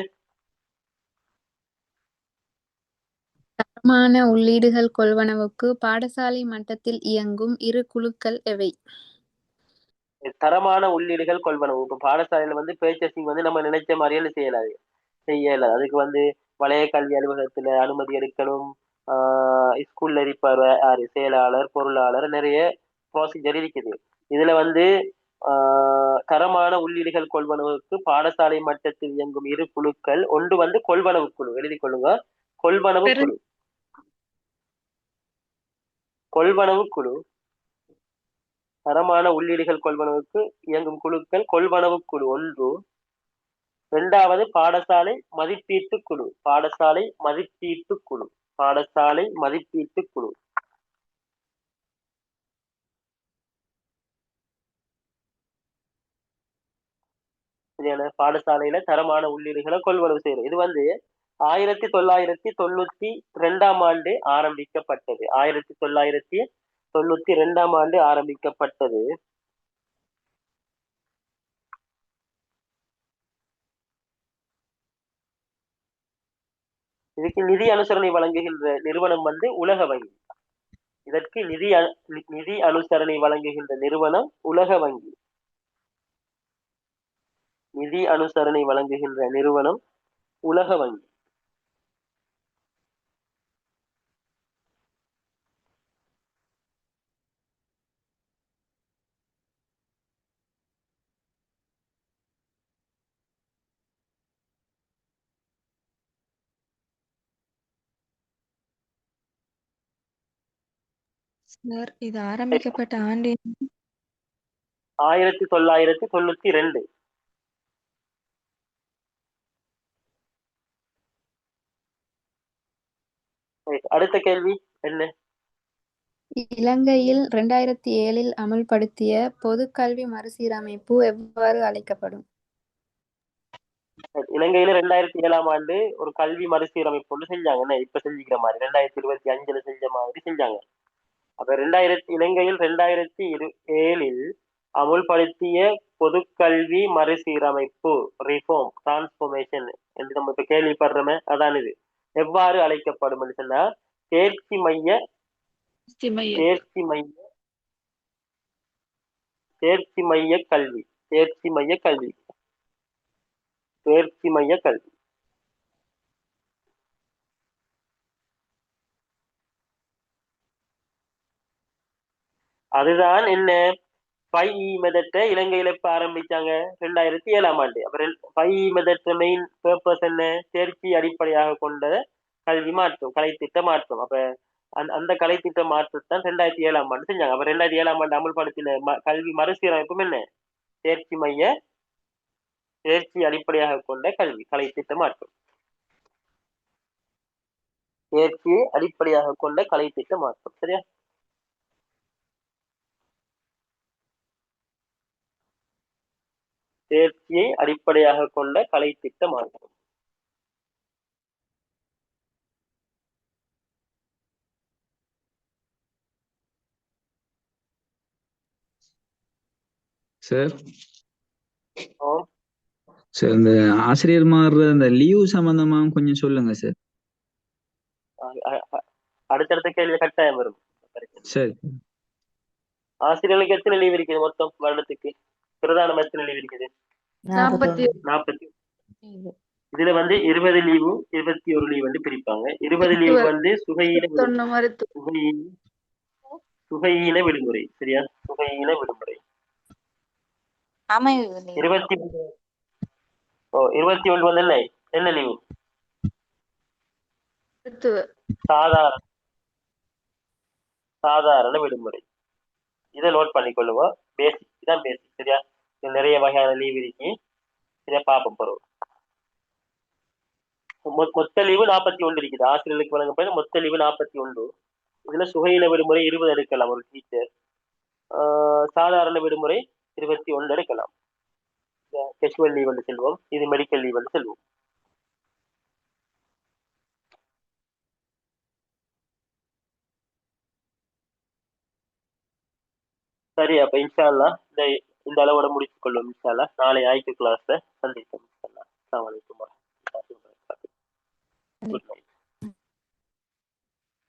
தரமான உள்ளீடுகள் கொள்வனவுக்கு பாடசாலை மட்டத்தில் இயங்கும் இரு குழுக்கள் எவை? தரமான உள்ளீடுகள் கொள்வனவு. இப்ப பாடசாலையில வந்து பர்ச்சேசிங் வந்து நம்ம நினைச்ச மாதிரியே செய்யல. அதுக்கு வந்து வலய கல்வி அலுவலகத்துல அனுமதி எடுக்கணும். ஸ்கூல்ல இருப்பார் செயலாளர், பொருளாளர், நிறைய ப்ரொசீஜர் இருக்குது. இதுல வந்து தரமான உள்ளீடுகள் கொள்வனவுக்கு பாடசாலை மட்டத்தில் இயங்கும் இரு குழுக்கள். ஒன்று வந்து கொள்வனவு குழு, எழுதி கொள்ளுங்க. கொள்வனவு குழு தரமான உள்ளீடுகள் கொள்வனவுக்கு இயங்கும் குழுக்கள் கொள்வனவு குழு 1. இரண்டாவது பாடசாலை மதிப்பீட்டு குழு. பாடசாலை மதிப்பீட்டு குழு. பாடசாலை மதிப்பீட்டு குழு. பாடசாலையில தரமான உள்ளீடுகளை கொள்வனவு செய்யறது. இது 1992 ஆண்டு ஆரம்பிக்கப்பட்டது. 1992 ஆண்டு ஆரம்பிக்கப்பட்டது. இதுக்கு நிதி அனுசரணை வழங்குகின்ற நிறுவனம் உலக வங்கி. இதற்கு நிதி அனுசரணை வழங்குகின்ற நிறுவனம் உலக வங்கி. நிதி அனுசரணை வழங்குகின்ற நிறுவனம் உலக வங்கி. சார் இது ஆரம்பிக்கப்பட்ட ஆண்டு 1992. அடுத்த கேள்வி என்ன? இலங்கையில் 2007 அமுல்படுத்திய பொதுக்கல்வி மறுசீரமைப்பு எவ்வாறு அழைக்கப்படும்? இலங்கையில 2007 ஆண்டு ஒரு கல்வி மறுசீரமைப்பு ஒன்று செஞ்சாங்க. இப்ப செஞ்சுக்கிற மாதிரி 2025 செஞ்ச மாதிரி செஞ்சாங்க. அப்ப இலங்கையில் 2007 அமுல்படுத்திய பொதுக்கல்வி மறுசீரமைப்பு ரிஃபார்ம் டிரான்ஸ்போர்மேஷன் என்று நம்ம இப்ப கேள்விப்படுறோமே, அதான் இது. எவ்வாறு அழைக்கப்படும் சொன்னா தேர்ச்சி மைய கல்வி. தேர்ச்சி மைய கல்வி. தேர்ச்சி மைய கல்வி. அதுதான் என்ன 5E மெத்தட்டை இலங்கையில இப்ப ஆரம்பிச்சாங்க 2007 ஆண்டு. அப்புறம் 5E மெத்தட் மெயின் பர்பஸ் என்ன? தேர்ச்சி அடிப்படையாக கொண்ட கல்வி மாற்றம், கலைத்திட்ட மாற்றம். அப்ப அந்த கலைத்திட்ட மாற்றத்தான் 2007 ஆண்டு செஞ்சாங்க. அப்ப 2007 ஆண்டு அமல்படுத்தின கல்வி மறுசீரமைப்பும் என்ன? தேர்ச்சி அடிப்படையாக கொண்ட கல்வி கலைத்திட்ட மாற்றம். தேர்ச்சியை அடிப்படையாக கொண்ட கலைத்திட்ட மாற்றம். சரியா? தேர்ச்சியை அடிப்படையாக கொண்ட கலைத்திட்ட மாற்றம். சார் சார் இந்த ஆசிரியர் மாறுற இந்த லீவ் சம்பந்தமா கொஞ்சம் சொல்லுங்க சார். அடுத்தடுத்த கேள்வி கட்டாயம் வரும். சரி. ஆசிரியர்களுக்கு எத்தனை லீவ் இருக்குது மொத்தம் வருடத்துக்கு? பிரதானம் எத்தனை லீவ் இருக்குது? 40. இதுல 20 லீவு 21 லீவ் பிரிப்பாங்க. 20 லீவ் சுகையின விடுமுறை. சரியா? சுகையின விடுமுறை. 21 என்ன லீவு? சாதாரண விடுமுறை. இதை நோட் பண்ணிக்கொள்ளுவோம். பேசிக் தான் பேசிக். சரியா? நிறைய வகையான லீவ் இருக்கு. சரியா? பாப்போம் பருவம். மொத்த லீவு 41 இருக்குது. ஆசிரியர்களுக்கு வழங்கப்பட்ட மொத்த லீவு 41. இதுல சுகையின விடுமுறை 20 எடுக்கலாம் ஒரு டீச்சர். சாதாரண விடுமுறை 21 எடுக்கலாம். கேஷுவல் லீவ் என்று செல்வோம். இது மெடிக்கல் லீவ் என்று செல்வோம். சரி, அப்ப இன்ஷா அல்லாஹ் இந்த அளவோட முடித்துக் கொள்வோம். இன்ஷா அல்லாஹ் நாளை ஆய்வு கிளாஸ்ல சந்திப்போம். அஸ்ஸலாமு அலைக்கும் வரஹ்மத்துல்லாஹி வபரகாத்துஹு.